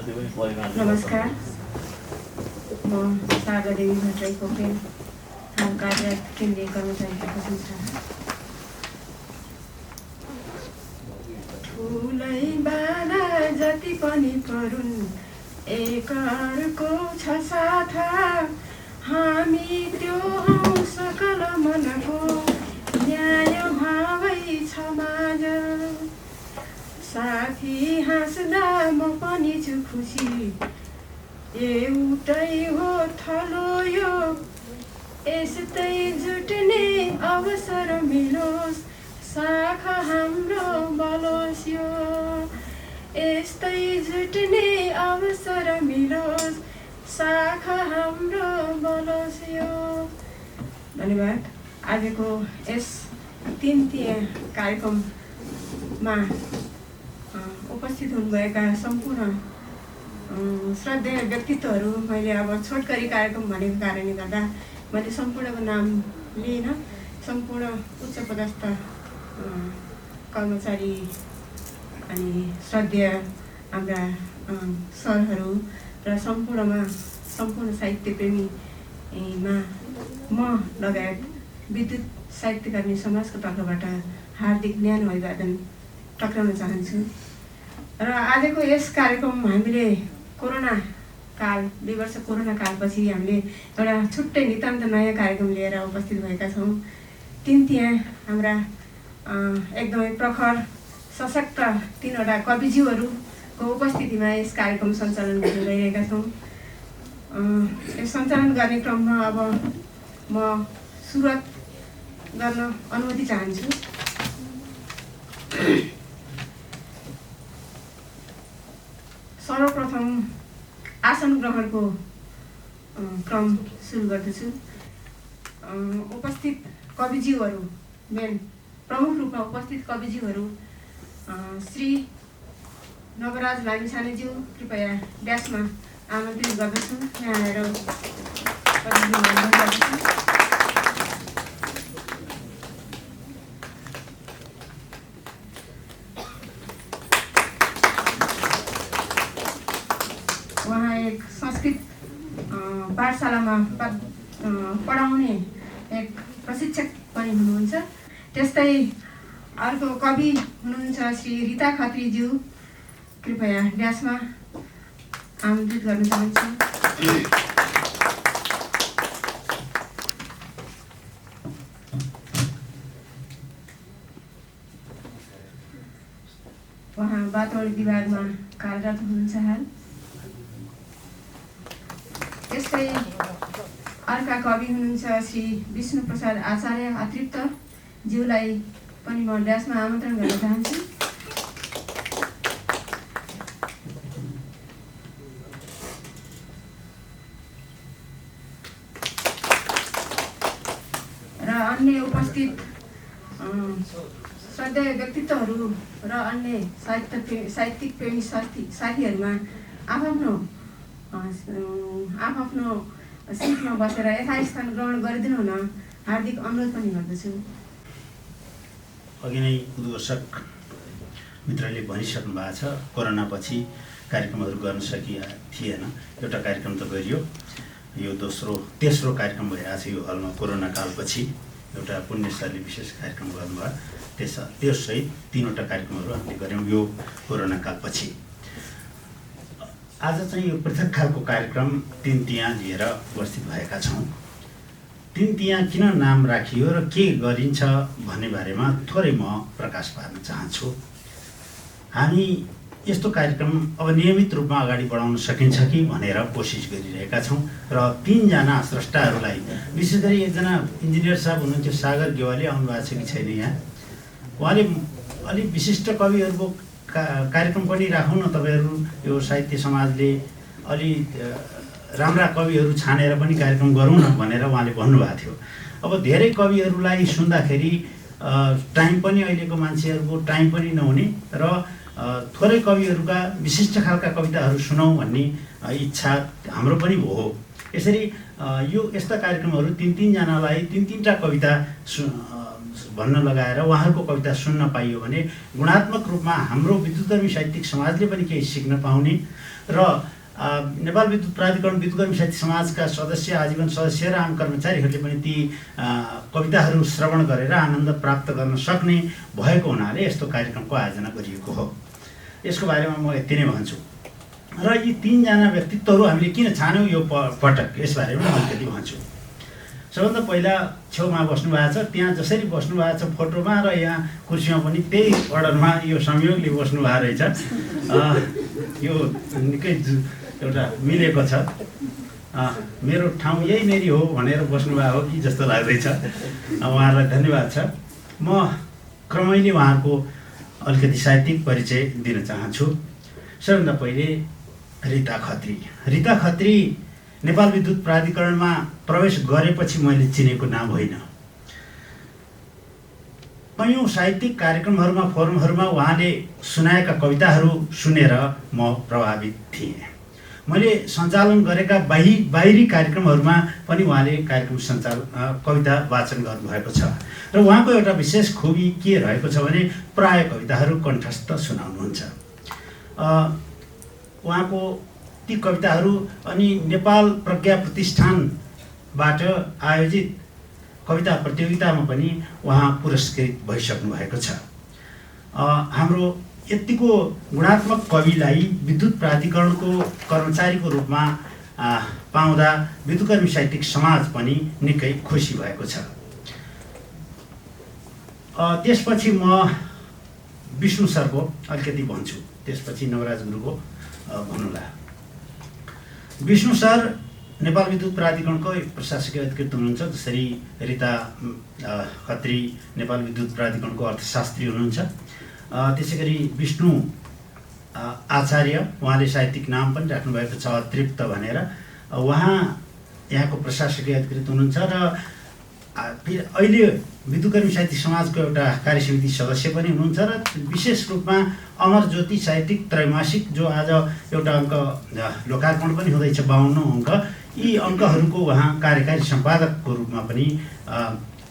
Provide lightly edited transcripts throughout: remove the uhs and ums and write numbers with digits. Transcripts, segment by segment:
नमस्कार, म सागरदेवी भट्टराई पोखरेल, हाल कार्यरत केन्द्रीय कर्मचारी संस्था। ठुलै बाना जति पनि परुन् एकअर्को छ साथा, हामी त्यो हौं सकल मनको न्याय भावै छ माझ। साथी हाँस्दा म पनि छु खुसी, एउटै हो थलो यो, यस्तै जुट्ने अवसर मिलोस्, शाखा हाम्रो बलोस् यो, यस्तै जुट्ने अवसर मिलोस्, शाखा हाम्रो बलोस् यो। धन्यवाद। आजको यस 3 दिने कार्यक्रममा उपस्थित हुनुभएका सम्पूर्ण श्रद्धेय व्यक्तित्वहरू, मैले अब छोटकरी कार्यक्रम भनेको कारणले गर्दा मैले सम्पूर्णको नाम लिइन। सम्पूर्ण उच्च पदस्थ कर्मचारी अनि श्रद्धेय हाम्रा सरहरू र सम्पूर्ण साहित्य प्रेमीमा म लगायत विद्युत साहित्यकर्मी समाजको तर्फबाट हार्दिक न्यानो अभिवादन टक्राउन चाहन्छु। र आजको यस कार्यक्रम हामीले कोरोना काल 2 वर्ष कोरोना कालपछि हामीले एउटा छुट्टै नितान्त नयाँ कार्यक्रम लिएर उपस्थित भएका छौँ। 3 त्यहाँ हाम्रा एकदमै प्रखर सशक्त 3वटा कविज्यूहरूको उपस्थितिमा यस कार्यक्रम सञ्चालन गर्न गइरहेका छौँ। यस सञ्चालन गर्ने क्रममा अब म सुरुवात गर्न अनुमति चाहन्छु। सर्वप्रथम आसन ग्रहणको क्रम सुरु गर्दछु। उपस्थित कविज्यूहरू, मेन प्रमुख रूपमा उपस्थित कविज्यूहरू श्री नवराज लामिछानेज्यू, कृपया ड्यासमा आमन्त्रित गर्दछु। यहाँ आएर उहाँ एक संस्कृत पाठशालामा पढाउने एक प्रशिक्षक पनि हुनुहुन्छ। त्यस्तै अर्को कवि हुनुहुन्छ श्री रीता खत्रीज्यू, कृपया ड्यासमा आमन्त्रित गर्न चाहन्छु। उहाँ वातावरण विभागमा कार्यरत हुनुहुन्छ हाल। त्यस्तै अर्का कवि हुनुहुन्छ श्री विष्णु प्रसाद आचार्य अतृप्त ज्यूलाई पनि म ड्यासमा आमन्त्रण गर्न चाहन्छु। र अन्य उपस्थित श्रद्धेय व्यक्तित्वहरू र अन्य साहित्यिक प्रेमी साथीहरूमा आफ्नो सिटमा बसेर यथास्थान ग्रहण गरिदिनु हुन हार्दिक अनुरोध पनि गर्दछु। अघि नै उद्घोषक मित्रले भनिसक्नु भएको छ, कोरोनापछि कार्यक्रमहरू गर्न सकिया थिएन। एउटा कार्यक्रम त गरियो, यो तेस्रो कार्यक्रम भइरहेको छ यो हलमा। कोरोना कालपछि एउटा पुण्यस्थली विशेष कार्यक्रम गर्नुभयो, त्यससहित 3वटा कार्यक्रमहरू हामीले गऱ्यौँ यो कोरोना कालपछि। आज चाहिँ यो पृथक खालको कार्यक्रम 3 तिहां लिएर उपस्थित भएका छौँ। 3 तिहां किन नाम राखियो र के गरिन्छ भन्ने बारेमा थोरै म प्रकाश पार्न चाहन्छु। हामी यस्तो कार्यक्रम अब नियमित रूपमा अगाडि बढाउन सकिन्छ कि भनेर कोसिस गरिरहेका छौँ र 3 जना स्रष्टाहरूलाई, विशेष गरी एकजना इन्जिनियर साहब हुनुहुन्थ्यो सागर गेवाली, आउनु भएको छ कि छैन यहाँ। उहाँले अलिक विशिष्ट कविहरूको कार्यक्रम पनि राखौँ न तपाईँहरू, यो साहित्य समाजले अलि राम्रा कविहरू छानेर पनि कार्यक्रम गरौँ न भनेर उहाँले भन्नुभएको थियो। अब धेरै कविहरूलाई सुन्दाखेरि टाइम पनि, अहिलेको मान्छेहरूको टाइम पनि नहुने र थोरै कविहरूका विशिष्ट खालका कविताहरू सुनौँ भन्ने इच्छा हाम्रो पनि हो। यसरी यो यस्ता कार्यक्रमहरू 3-3 जनालाई 3-3टा कविता भन्न लगाएर उहाँहरूको कविता सुन्न पाइयो भने गुणात्मक रूपमा हाम्रो विद्युतकर्मी साहित्यिक समाजले पनि केही सिक्न पाउने र नेपाल विद्युत प्राधिकरण विद्युतकर्मी साहित्यिक समाजका सदस्य, आजीवन सदस्य र आम कर्मचारीहरूले पनि ती कविताहरू श्रवण गरेर आनन्द प्राप्त गर्न सक्ने भएको हुनाले यस्तो कार्यक्रमको आयोजना गरिएको हो। यसको बारेमा म यति नै भन्छु। र यी 3 जना व्यक्तित्वहरू हामीले किन छान्यौँ यो पटक, यसबारेमा म अलिकति भन्छु। सबभन्दा पहिला छेउमा बस्नु भएको छ, त्यहाँ जसरी बस्नु भएको छ फोटोमा र यहाँ कुर्सीमा पनि त्यही अर्डरमा यो संयोगले बस्नु भएको रहेछ। यो निकै एउटा मिलेको छ। मेरो ठाउँ यहीँनेरि हो भनेर बस्नुभएको हो कि जस्तो लाग्दैछ। उहाँहरूलाई धन्यवाद छ। म क्रमैले उहाँहरूको अलिकति साहित्यिक परिचय दिन चाहन्छु। सबभन्दा पहिले रीता खत्री। रीता खत्री नेपाल विद्युत प्राधिकरणमा प्रवेश गरेपछि मैले चिनेको नाम होइन। कयौँ साहित्यिक कार्यक्रमहरूमा, फोरमहरूमा उहाँले सुनाएका कविताहरू सुनेर म प्रभावित थिएँ। मैले सञ्चालन गरेका बाहिरी कार्यक्रमहरूमा पनि उहाँले कविता वाचन गर्नुभएको छ र उहाँको एउटा विशेष खुबी के रहेको छ भने प्राय कविताहरू कण्ठस्थ सुनाउनुहुन्छ। उहाँको ती कविताहरू अनि नेपाल प्रज्ञा प्रतिष्ठानबाट आयोजित कविता प्रतियोगितामा पनि उहाँ पुरस्कृत भइसक्नु भएको छ। हाम्रो यतिको गुणात्मक कविलाई विद्युत प्राधिकरणको कर्मचारीको रूपमा पाउँदा विद्युतकर्मी साहित्यिक समाज पनि निकै खुसी भएको छ। त्यसपछि म विष्णु सरको अलिकति भन्छु, त्यसपछि नवराज गुरुको भन्नुला। विष्णु सर नेपाल विद्युत प्राधिकरणको प्रशासकीय अधिकृत हुनुहुन्छ, जसरी रीता खत्री नेपाल विद्युत प्राधिकरणको अर्थशास्त्री हुनुहुन्छ। त्यसै गरी विष्णु आचार्य, उहाँले साहित्यिक नाम पनि राख्नुभएको छ अतृप्त भनेर। उहाँ यहाँको प्रशासकीय अधिकृत हुनुहुन्छ र अहिले विद्युतकर्मी साहित्यिक समाजको एउटा कार्यसमिति सदस्य पनि हुनुहुन्छ र विशेष रूपमा अमर ज्योति साहित्यिक त्रैमासिक, जो आज एउटा अङ्क लोकार्पण पनि हुँदैछ, 52औं अङ्क, यी अङ्कहरूको उहाँ कार्यकारी सम्पादकको रूपमा पनि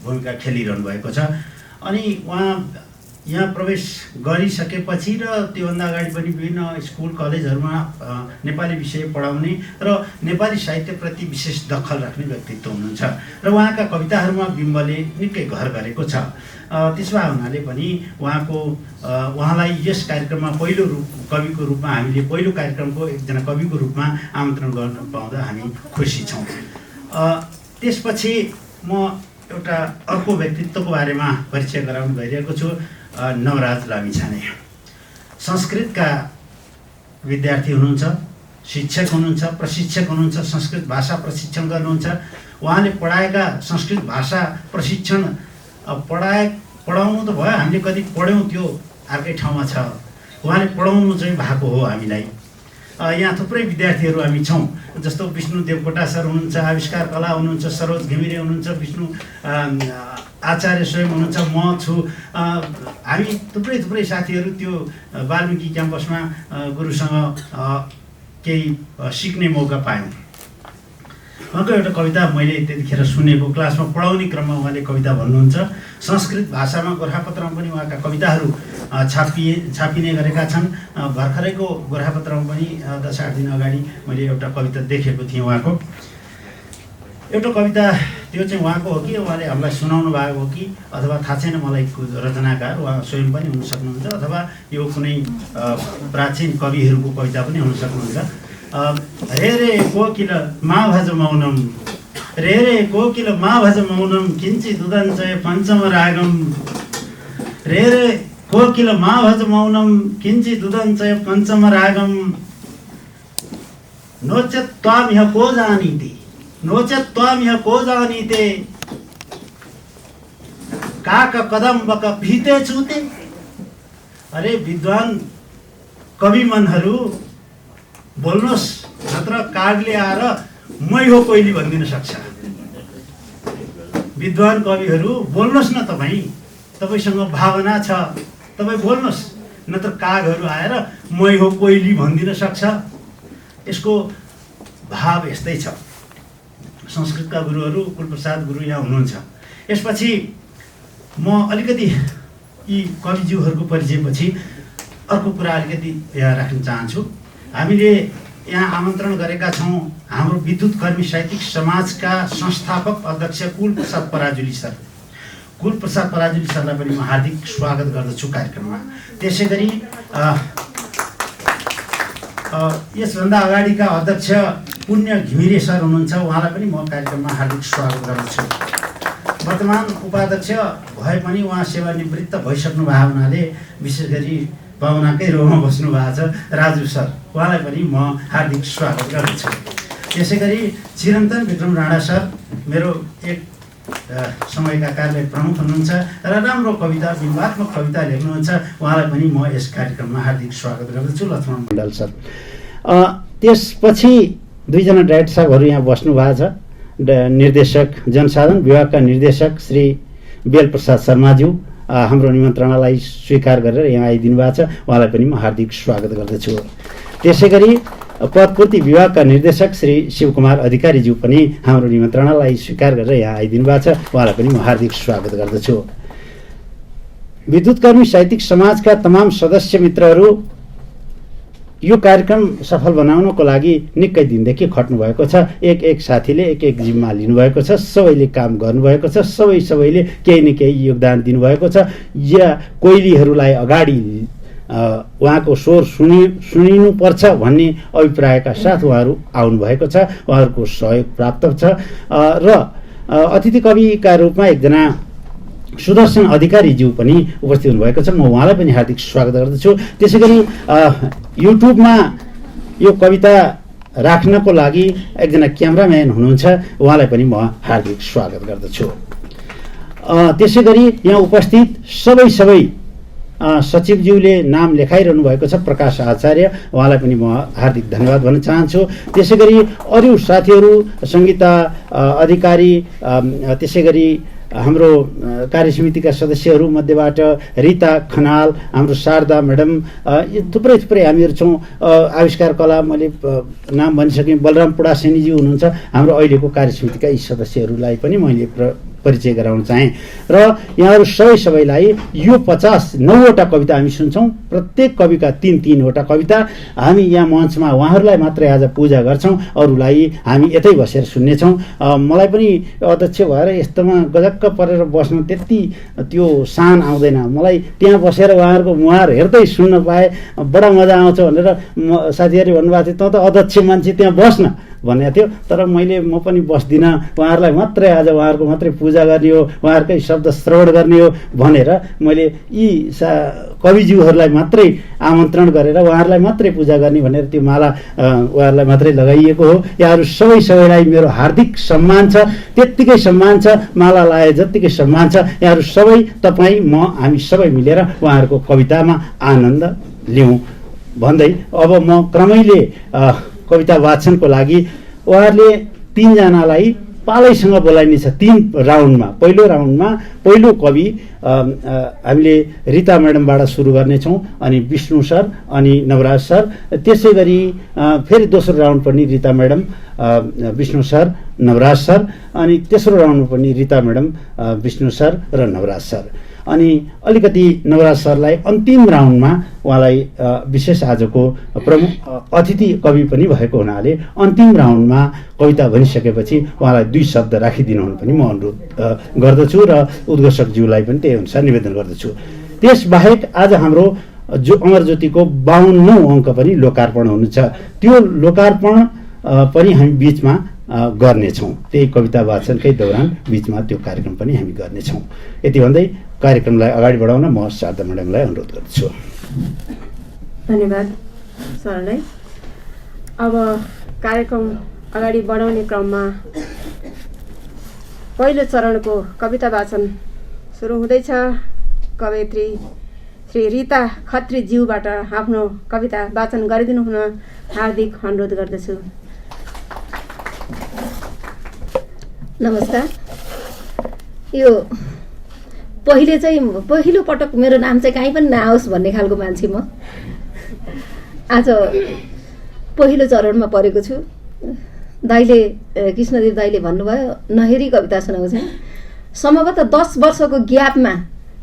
भूमिका खेलिरहनु भएको छ। अनि उहाँ यहाँ प्रवेश गरिसकेपछि र त्योभन्दा अगाडि पनि विभिन्न स्कुल कलेजहरूमा नेपाली विषय पढाउने र नेपाली साहित्यप्रति विशेष दखल राख्ने व्यक्तित्व हुनुहुन्छ र उहाँका कविताहरूमा बिम्बले निकै घर गरेको छ। त्यसो भए हुनाले पनि उहाँलाई यस कार्यक्रममा पहिलो कविको रूपमा, हामीले पहिलो कार्यक्रमको एकजना कविको रूपमा आमन्त्रण गर्न पाउँदा हामी खुसी छौँ। त्यसपछि म एउटा अर्को व्यक्तित्वको बारेमा परिचय गराउन गइरहेको छु। नवराज लामिछाने संस्कृतका विद्यार्थी हुनुहुन्छ, शिक्षक हुनुहुन्छ, प्रशिक्षक हुनुहुन्छ, संस्कृत भाषा प्रशिक्षण गर्नुहुन्छ। उहाँले पढाएका संस्कृत भाषा प्रशिक्षण पढाउनु त भयो, हामीले कति पढ्यौँ त्यो अर्कै ठाउँमा छ। उहाँले पढाउनु चाहिँ भएको हो हामीलाई। यहाँ थुप्रै विद्यार्थीहरू हामी छौँ, जस्तो विष्णु देवकोटा सर हुनुहुन्छ, आविष्कार कला हुनुहुन्छ, सरोज घिमिरे हुनुहुन्छ, विष्णु आचार्य स्वयं हुनुहुन्छ, म छु। हामी थुप्रै साथीहरू त्यो वाल्मिकी क्याम्पसमा गुरुसँग केही सिक्ने मौका पायौँ। उहाँको एउटा कविता मैले त्यतिखेर सुनेको, क्लासमा पढाउने क्रममा उहाँले कविता भन्नुहुन्छ। संस्कृत भाषामा गोरखापत्रमा पनि उहाँका कविताहरू छापिने गरेका छन्। भर्खरैको गोरखापत्रमा पनि 10-8 दिन अगाडि मैले एउटा कविता देखेको थिएँ उहाँको। एउटा कविता त्यो चाहिँ उहाँको हो कि उहाँले हामीलाई सुनाउनु भएको हो कि अथवा थाहा छैन मलाई, रचनाकार उहाँ स्वयं पनि हुन सक्नुहुन्छ अथवा यो कुनै प्राचीन कविहरूको कविता पनि हुन सक्नुहुन्छ। रे रे कोकिल मा भज मौनम, रे रे कोकिल मा भज मौनम, किञ्चित् उदञ्चय पञ्चम रागम, रे रे कोकिल मा भज मौनम, किञ्चित् उदञ्चय पञ्चम रागम, नोचेत् त्वामिह को जानीति, नोचेत् त्वामिह को जानीते, काक कदम्बक भीते छुते। अरे विद्वान कवि मनहरू बोल्नुहोस्, नत्र कागले आएर मै हो कोइली भनिदिन सक्छ। विद्वान कविहरू बोल्नुहोस् न, तपाईँसँग भावना छ, तपाईँ बोल्नुहोस्, नत्र कागहरू आएर मै हो कोइली भनिदिन सक्छ। यसको भाव यस्तै छ। संस्कृतका गुरुहरू कुलप्रसाद गुरु यहाँ हुनुहुन्छ। यसपछि म अलिकति यी कविज्यूहरूको परिचयपछि अर्को कुरा अलिकति यहाँ राख्न चाहन्छु। हामीले यहाँ आमन्त्रण गरेका छौँ हाम्रो विद्युत कर्मी साहित्यिक समाजका संस्थापक अध्यक्ष कुलप्रसाद पराजुली सर। कुलप्रसाद पराजुली सरलाई पनि म हार्दिक स्वागत गर्दछु कार्यक्रममा। त्यसै गरी यसभन्दा अगाडिका अध्यक्ष पुण्य घिमिरे सर हुनुहुन्छ, उहाँलाई पनि म कार्यक्रममा हार्दिक स्वागत गर्दछु। वर्तमान उपाध्यक्ष भए पनि उहाँ सेवानिवृत्त भइसक्नु भएको हुनाले विशेष गरी पाहुनाकै रोमा बस्नु भएको छ राजु सर, उहाँलाई पनि म हार्दिक स्वागत गर्दछु। त्यसै गरी चिरन्तन विक्रम राणा सर मेरो एक समयका कार्य प्रमुख हुनुहुन्छ र राम्रो कविता बिम्बात्मक कविता लेख्नुहुन्छ, उहाँलाई पनि म यस कार्यक्रममा हार्दिक स्वागत गर्दछु। लक्ष्मण मण्डल सर। त्यसपछि दुईजना डाइरेक्टर साहबहरू यहाँ बस्नु भएको छ। निर्देशक जनसाधन विभागका निर्देशक श्री बेलप्रसाद शर्माज्यू हाम्रो निमन्त्रणालाई स्वीकार गरेर यहाँ आइदिनु भएको छ, उहाँलाई पनि म हार्दिक स्वागत गर्दछु। त्यसै गरी पदपूर्ति विभागका निर्देशक श्री शिवकुमार अधिकारीज्यू पनि हाम्रो निमन्त्रणालाई स्वीकार गरेर यहाँ आइदिनु भएको छ, उहाँलाई पनि म हार्दिक स्वागत गर्दछु। विद्युतकर्मी साहित्यिक समाजका तमाम सदस्य मित्रहरू यो कार्यक्रम सफल बनाउनको लागि निकै दिनदेखि खट्नुभएको छ। एक साथीले एक जिम्मा लिनुभएको छ, सबैले काम गर्नुभएको छ, सबैले केही न केही योगदान दिनुभएको छ। या कोइलीहरूलाई अगाडि उहाँको स्वर सुनिनुपर्छ भन्ने अभिप्रायका साथ उहाँहरू आउनुभएको छ, उहाँहरूको सहयोग प्राप्त छ। र अतिथि कविका रूपमा एकजना सुदर्शन अधिकारीज्यू पनि उपस्थित हुनुभएको छ, म उहाँलाई पनि हार्दिक स्वागत गर्दछु। त्यसै गरी युट्युबमा यो कविता राख्नको लागि एकजना क्यामराम्यान हुनुहुन्छ, उहाँलाई पनि म हार्दिक स्वागत गर्दछु। त्यसै गरी यहाँ उपस्थित सबै सचिवज्यूले नाम लेखाइरहनु भएको छ, प्रकाश आचार्य, उहाँलाई पनि म हार्दिक धन्यवाद भन्न चाहन्छु। त्यसै गरी अरू साथीहरू सङ्गीता अधिकारी, त्यसै गरी हाम्रो कार्यसमितिका सदस्यहरू मध्येबाट रिता खनाल, हाम्रो शारदा म्याडम, थुप्रै हामीहरू छौँ। आविष्कार कला मैले नाम भनिसकेँ, बलराम पुडासेनीज्यू हुनुहुन्छ, हाम्रो अहिलेको कार्यसमितिका यी सदस्यहरूलाई पनि मैले परिचय गराउन चाहेँ। र यहाँहरू सबैलाई यो 59वटा कविता हामी सुन्छौँ, प्रत्येक कविका 3-3वटा कविता हामी यहाँ मञ्चमा उहाँहरूलाई मात्रै आज पूजा गर्छौँ, अरूलाई हामी यतै बसेर सुन्नेछौँ। मलाई पनि अध्यक्ष भएर यस्तोमा गजक्क परेर बस्न त्यति त्यो सान आउँदैन। मलाई त्यहाँ बसेर उहाँहरूको मुहार हेर्दै सुन्न पाए बडा मजा आउँछ भनेर साथीहरूले भन्नुभएको थियो, त अध्यक्ष मान्छे त्यहाँ बस्न भनेको थियो। तर म पनि बस्दिनँ, उहाँहरूलाई मात्रै आज उहाँहरूको मात्रै पूजा गर्ने हो, उहाँहरूकै शब्द श्रवण गर्ने हो भनेर मैले यी कविज्यूहरूलाई मात्रै आमन्त्रण गरेर उहाँहरूलाई मात्रै पूजा गर्ने भनेर त्यो माला उहाँहरूलाई मात्रै लगाइएको हो। यहाँहरू सबैलाई मेरो हार्दिक सम्मान छ, त्यत्तिकै सम्मान छ, माला लाए जत्तिकै सम्मान छ। यहाँहरू सबै तपाईँ म हामी सबै मिलेर उहाँहरूको कवितामा आनन्द लिउँ भन्दै अब म क्रमैले कविता वाचनको लागि उहाँहरूले 3 जनालाई पालैसँग बोलाइनेछ 3 राउन्डमा। पहिलो राउन्डमा पहिलो कवि हामीले रिता म्याडमबाट सुरु गर्नेछौँ, अनि विष्णु सर, अनि नवराज सर। त्यसै गरी फेरि दोस्रो राउन्ड पनि Rita madam, Vishnu sir, Navraj sir, अनि तेस्रो राउन्डमा पनि रिता म्याडम, विष्णु सर र नवराज सर। अनि अलिकति नवराज सरलाई अन्तिम राउन्डमा उहाँलाई विशेष आजको प्रमुख अतिथि कवि पनि भएको हुनाले अन्तिम राउन्डमा कविता भनिसकेपछि उहाँलाई 2 शब्द राखिदिनु हुन पनि म अनुरोध गर्दछु र उद्घोषकज्यूलाई पनि त्यही अनुसार निवेदन गर्दछु। त्यसबाहेक आज हाम्रो जो अमर ज्योतिको 52औं अङ्क पनि लोकार्पण हुनुहुन्छ, त्यो लोकार्पण पनि हामी बिचमा गर्नेछौँ। त्यही कविता वाचनकै दौरान बिचमा त्यो कार्यक्रम पनि हामी गर्नेछौँ। यति भन्दै कार्यक्रमलाई अगाडि बढाउन म शारदा म्याडमलाई अनुरोध गर्दछु। धन्यवाद सरलाई। अब कार्यक्रम अगाडि बढाउने क्रममा पहिलो चरणको कविता वाचन सुरु हुँदैछ। कवयित्री श्री रिता खत्रीज्यूबाट आफ्नो कविता वाचन गरिदिनु हुन हार्दिक अनुरोध गर्दछु। नमस्कार। यो पहिलो पटक मेरो नाम चाहिँ कहीँ पनि नआओस् भन्ने खालको मान्छे म आज पहिलो चरणमा परेको छु। दाइले कृष्णदेव दाइले भन्नुभयो नहेरी कविता सुनाउँछ। सम्भवतः 10 वर्षको ग्यापमा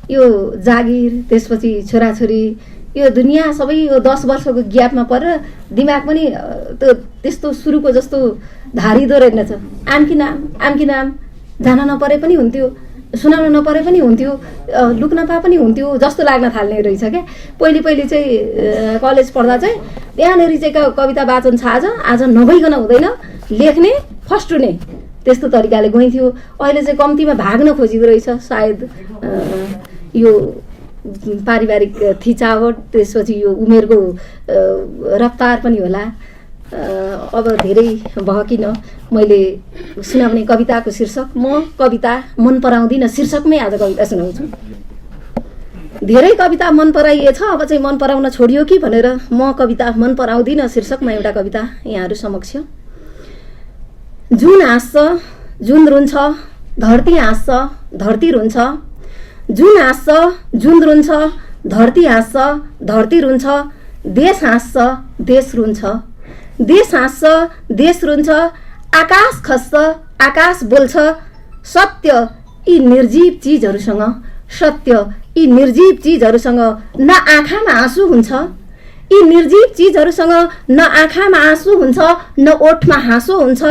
यो जागिर, त्यसपछि छोराछोरी, यो दुनियाँ सबै यो 10 वर्षको ग्यापमा परेर दिमाग पनि त्यस्तो सुरुको जस्तो धारिदो रहेनछ। आमकी नाम जान नपरे पनि हुन्थ्यो, सुनाउन नपरे पनि हुन्थ्यो, लुक्न पाए पनि हुन्थ्यो जस्तो लाग्न थाल्ने रहेछ क्या। पहिले चाहिँ कलेज पढ्दा चाहिँ त्यहाँनिर चाहिँ कविता वाचन छ, आज नभइकन हुँदैन, लेख्ने फर्स्ट हुने त्यस्तो तरिकाले गइन्थ्यो। अहिले चाहिँ कम्तीमा भाग्न खोजिँदो रहेछ, सायद यो पारिवारिक थिचावट, त्यसपछि यो उमेरको रफ्तार पनि होला। अब धेरै भकिन मैले सुनाउने कविताको शीर्षक, म कविता मन पराउँदिन शीर्षकमै आज कविता सुनाउँछु। धेरै कविता मन पराइएछ, अब चाहिँ मन पराउन छोडियो कि भनेर म कविता मन पराउँदिन शीर्षकमा एउटा कविता यहाँहरू समक्ष। जुन हाँस्छ जुन रुन्छ, धरती हाँस्छ धरती रुन्छ, जुन हाँस्छ जुन रुन्छ, धरती हाँस्छ धरती रुन्छ, देश हाँस्छ देश रुन्छ, देश हाँस्छ देश रुन्छ, आकाश खस्छ आकाश बोल्छ, सत्य यी निर्जीव चिजहरूसँग, सत्य यी निर्जीव चिजहरूसँग न आँखामा आँसु हुन्छ, यी निर्जीव चिजहरूसँग न आँखामा आँसु हुन्छ, न ओठमा हाँसो हुन्छ।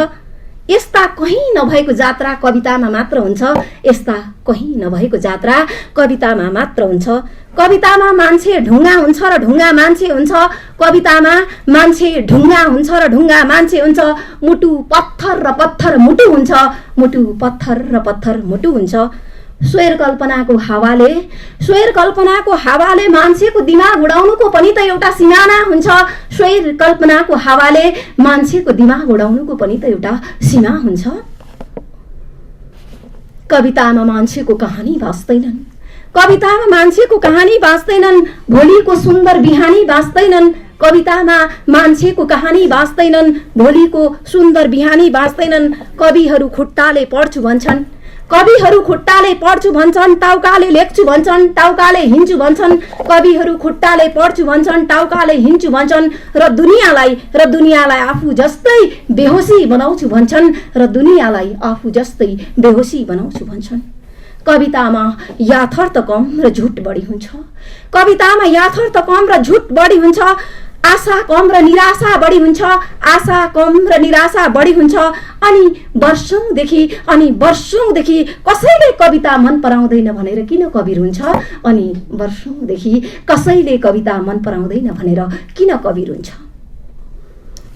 यस्ता कहीँ नभएको जात्रा कवितामा मात्र हुन्छ, यस्ता कहीँ नभएको जात्रा कवितामा मात्र हुन्छ। कवितामा मान्छे ढुङ्गा हुन्छ र ढुङ्गा मान्छे हुन्छ, कवितामा मान्छे ढुङ्गा हुन्छ र ढुङ्गा मान्छे हुन्छ, मुटु पत्थर र पत्थर मुटु हुन्छ, मुटु पत्थर र पत्थर मुटु हुन्छ। स्वर कल्पनाको हावाले मान्छेको दिमाग उडाउनुको पनि त एउटा सिमाना हुन्छ, स्वर कल्पनाको हावाले मान्छेको दिमाग उडाउनुको पनि त एउटा सीमा हुन्छ। कवितामा मान्छेको कहानी बाँच्दैनन्, कवितामा मान्छेको कहानी बाँच्दैनन्, भोलिको सुन्दर बिहानी बाँच्दैनन्, कवितामा मान्छेको कहानी बाँच्दैनन्, भोलिको सुन्दर बिहानी बाँच्दैनन्। कविहरू खुट्टाले पढ्छु भन्छन्, कविहरू खुट्टाले पढ्छु भन्छन्, टाउकाले लेख्छु भन्छन्, टाउकाले हिँड्छु भन्छन्, कविहरू खुट्टाले पढ्छु भन्छन्, टाउकाले हिँड्छु भन्छन्, र दुनियाँलाई आफू जस्तै बेहोसी बनाउँछु भन्छन्, र दुनियाँलाई आफू जस्तै बेहोसी बनाउँछु भन्छन्। कवितामा यथार्थ कम र झुट बढी हुन्छ, कवितामा यथार्थ कम र झुट बढी हुन्छ, आशा कम र निराशा बढी हुन्छ, आशा कम र निराशा बढी हुन्छ। अनि वर्षौंदेखि कसैले कविता मन पराउँदैन भनेर किन कवि हुन्छ, अनि वर्षौंदेखि कसैले कविता मन पराउँदैन भनेर किन कवि हुन्छ।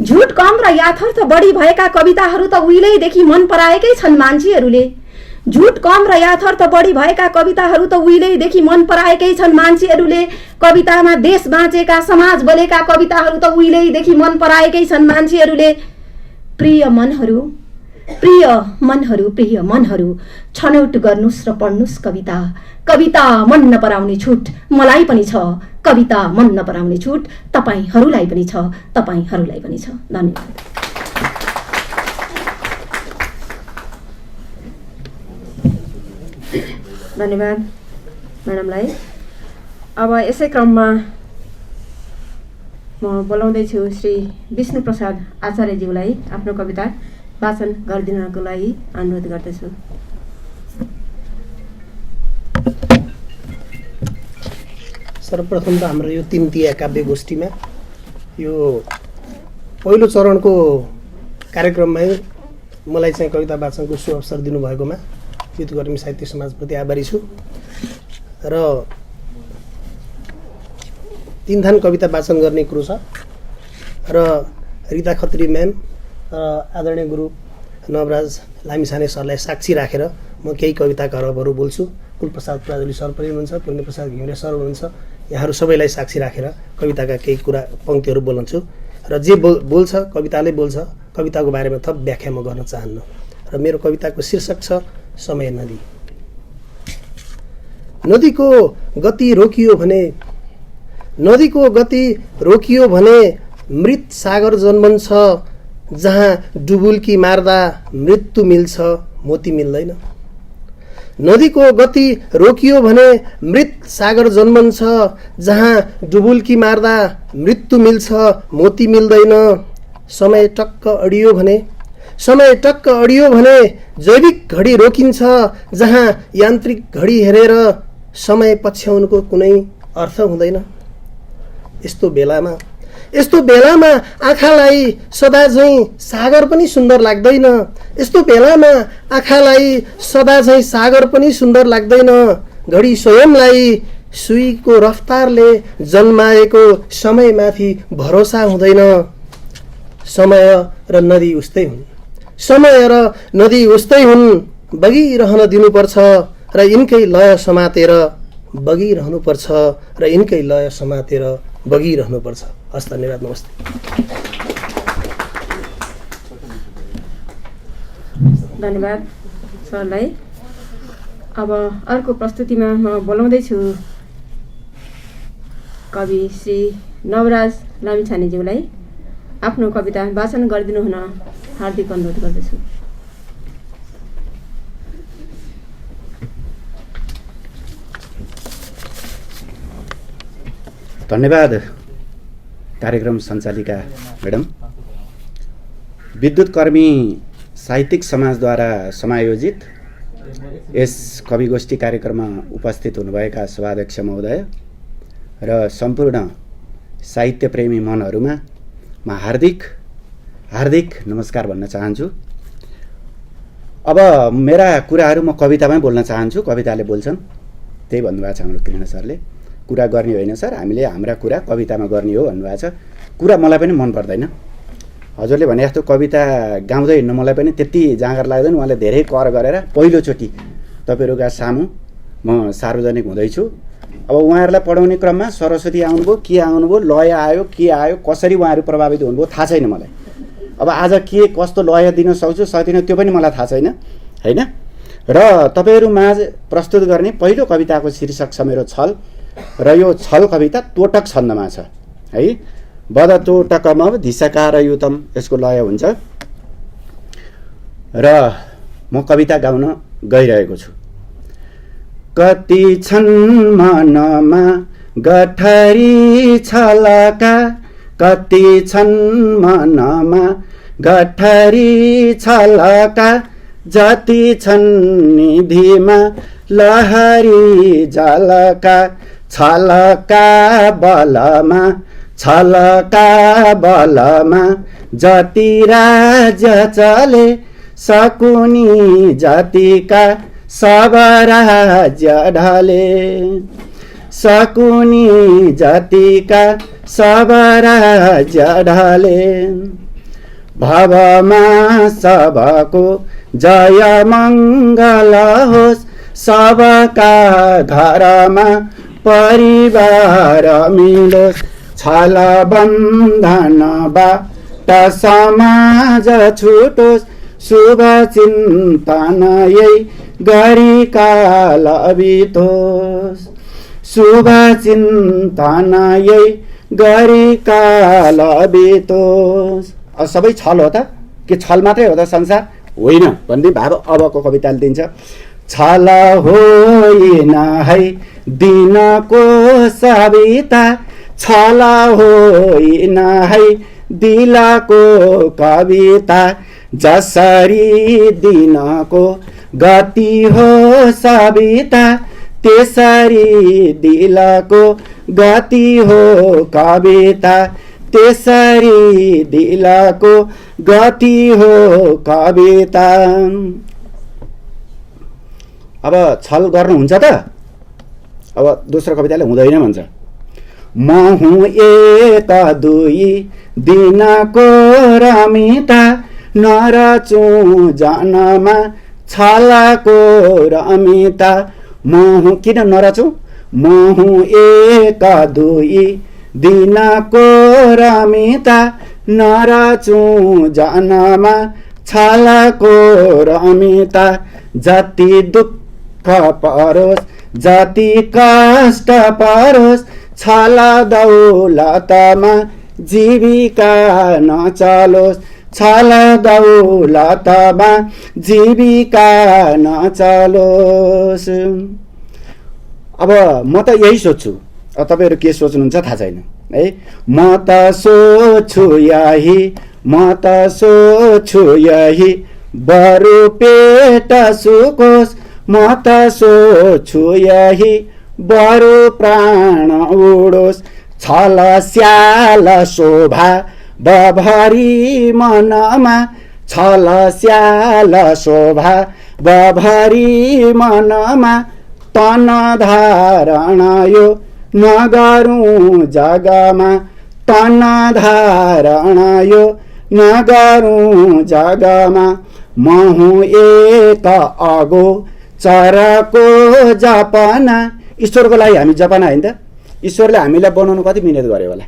झुट कम र यथार्थ बढी भएका कविताहरू त उहिलेदेखि मन पराएकै छन् मान्छेहरूले, झुट कम र यथार्थ बढी भएका कविताहरू त उहिलेदेखि मन पराएकै छन् मान्छेहरूले। कवितामा देश बाँचेका समाज बोलेका कविताहरू त उहिलेदेखि मन पराएकै छन् मान्छेहरूले। प्रिय मनहरू छनौट गर्नुस् र पढ्नुस् कविता, कविता मन नपराउने छुट मलाई पनि छ, कविता मन नपराउने छुट तपाईहरूलाई पनि छ, तपाईहरूलाई पनि छ। धन्यवाद। धन्यवाद म्याडमलाई। अब यसै क्रममा म बोलाउँदैछु श्री विष्णु प्रसाद आचार्यज्यूलाई आफ्नो कविता वाचन गरिदिनको लागि अनुरोध गर्दछु। सर्वप्रथम त हाम्रो यो 3 तिया काव्य गोष्ठीमा यो पहिलो चरणको कार्यक्रममै मलाई चाहिँ कविता वाचनको सु अवसर दिनुभएकोमा युथकर्मी साहित्य समाजप्रति आभारी छु र 3 थान कविता वाचन गर्ने कुरो छ र रिता खत्री म्याम र आदरणीय गुरु नवराज लामिछाने सरलाई साक्षी राखेर म केही कविताका हरफहरू बोल्छु। कुलप्रसाद प्राजुली सर पनि हुनुहुन्छ, पुण्यप्रसाद घिमिरे सर हुनुहुन्छ, यहाँहरू सबैलाई साक्षी राखेर कविताका केही कुरा पंक्तिहरू बोल्छु र जे बोल्छ कविताले बोल्छ, कविताको बारेमा थप व्याख्या म गर्न चाहन्न। र मेरो कविताको शीर्षक छ समय नदी। नदीको गति रोकियो भने मृत सागर जन्मन्छ, जहाँ डुबुल्की मार्दा मृत्यु मिल्छ मोती मिल्दैन। नदीको गति रोकियो भने मृत सागर जन्मन्छ, जहाँ डुबुल्की मार्दा मृत्यु मिल्छ मोती मिल्दैन। समय टक्क अडियो भने समय टक्क अडियो भने जैविक घडी रोकिन्छ, जहाँ यान्त्रिक घडी हेरेर समय पछ्याउनुको कुनै अर्थ हुँदैन। यस्तो बेलामा आँखालाई सदाझैँ सागर पनि सुन्दर लाग्दैन। यस्तो बेलामा आँखालाई सदाझैँ सागर पनि सुन्दर लाग्दैन। घडी स्वयंलाई सुईको रफ्तारले जन्माएको समयमाथि भरोसा हुँदैन। समय र नदी उस्तै हुन्, बगिरहन दिनुपर्छ र यिनकै लय समातेर बगिरहनुपर्छ। हस्, धन्यवाद, नमस्ते। धन्यवाद सरलाई। अब अर्को प्रस्तुतिमा म बोलाउँदैछु कवि श्री नवराज लामिछानेज्यूलाई आफ्नो कविता वाचन गरिदिनु हुन हार्दिक अनुरोध गर्दछु। धन्यवाद कार्यक्रम सञ्चालिका म्याडम। विद्युतकर्मी साहित्यिक समाजद्वारा समायोजित यस कविगोष्ठी कार्यक्रममा उपस्थित हुनुभएका सभाध्यक्ष महोदय र सम्पूर्ण साहित्यप्रेमी मनहरूमा म हार्दिक नमस्कार भन्न चाहन्छु। अब मेरा कुराहरू म कवितामै बोल्न चाहन्छु। कविताले बोल्छन्, त्यही भन्नुभएको छ हाम्रो कृष्ण सरले। कुरा गर्ने होइन सर, हामीले हाम्रा कुरा कवितामा गर्ने हो भन्नुभएको छ। कुरा मलाई पनि मन पर्दैन। हजुरले भने जस्तो कविता गाउँदै हिँड्नु मलाई पनि त्यति जाँगर लाग्दैन। उहाँले धेरै कर गरेर पहिलोचोटि तपाईँहरूका सामु म सार्वजनिक हुँदैछु। अब उहाँहरूलाई पढाउने क्रममा सरस्वती आउनुभयो, के आउनुभयो, लय आयो, के आयो, कसरी उहाँहरू प्रभावित हुनुभयो थाहा छैन मलाई। अब आज के कस्तो लय दिन सक्छु सक्दिनँ त्यो पनि मलाई थाहा छैन, होइन। र तपाईँहरू माझ प्रस्तुत गर्ने पहिलो कविताको शीर्षक छ मेरो छल, र यो छल कविता तोटक छन्दमा छ है। बद तोटकम धिसकार युतम यसको लय हुन्छ। र म कविता गाउन गइरहेको छु। कति छन् मनमा गठरी छलका, कति छन् मनमा गठरी छलका, जति छन् निधिमा लहरी जलका, छलका बलमा जति राज्य चले, सकुनी जातिका सब राज्य ढले, सकुनी जातिका सब राज्य ढले। भवमा सबको जय मङ्गल होस्, सबका घरमा परिवार मिलोस्, छल बन्धनबाट समाज छुटोस्, शुभ चिन्तन यही गरी काल बितोस्, शुभ चिन्तन यही गरी काल बितोस्। सबै छल हो त के छल मात्रै हो त संसार? होइन भन्ने भाव अबको कविताले दिन्छ। छल होइन है दिनको सविता, छल होइन है दिलको कविता, जसरी दिनको गति हो सविता, त्यसरी दिलको गति हो कविता, त्यसरी दिलको गति हो कविता। अब छल गर्नुहुन्छ त? अब दोस्रो कविताले हुँदैन भन्छ। म हुँ एक दुई दिनको रमिता, नरचु जनमा छलको रमिता। म हुँ किन नरचु? म हुँ एक दुई दिनको रमिता, नरचु जनमा छलको रमिता। जति दुःख परोस्, जति कष्ट परोस्, छल दौलतमा जीविका नचलोस्, छल दौलतमा जीविका नचलोस्। अब म त यही सोच्छु, तपाईँहरू के सोच्नुहुन्छ थाहा छैन है। म त सोच्छु यही म त सोच्छु यही बरु पेट सुकोस्, म त सोच्छु यही बरु प्राण उडोस्। छल स्याल शोभा बभरी मनमा, छल स्याल शोभा बभरी मनमा, तन धारण यो नगरौँ जगमा, तन धारण यो नगरौँ जगमा। म हुँ एक अगो चराको जपना। ईश्वरको लागि हामी जपना होइन त? ईश्वरले हामीलाई बनाउनु कति मिहिनेत गर्यो होला।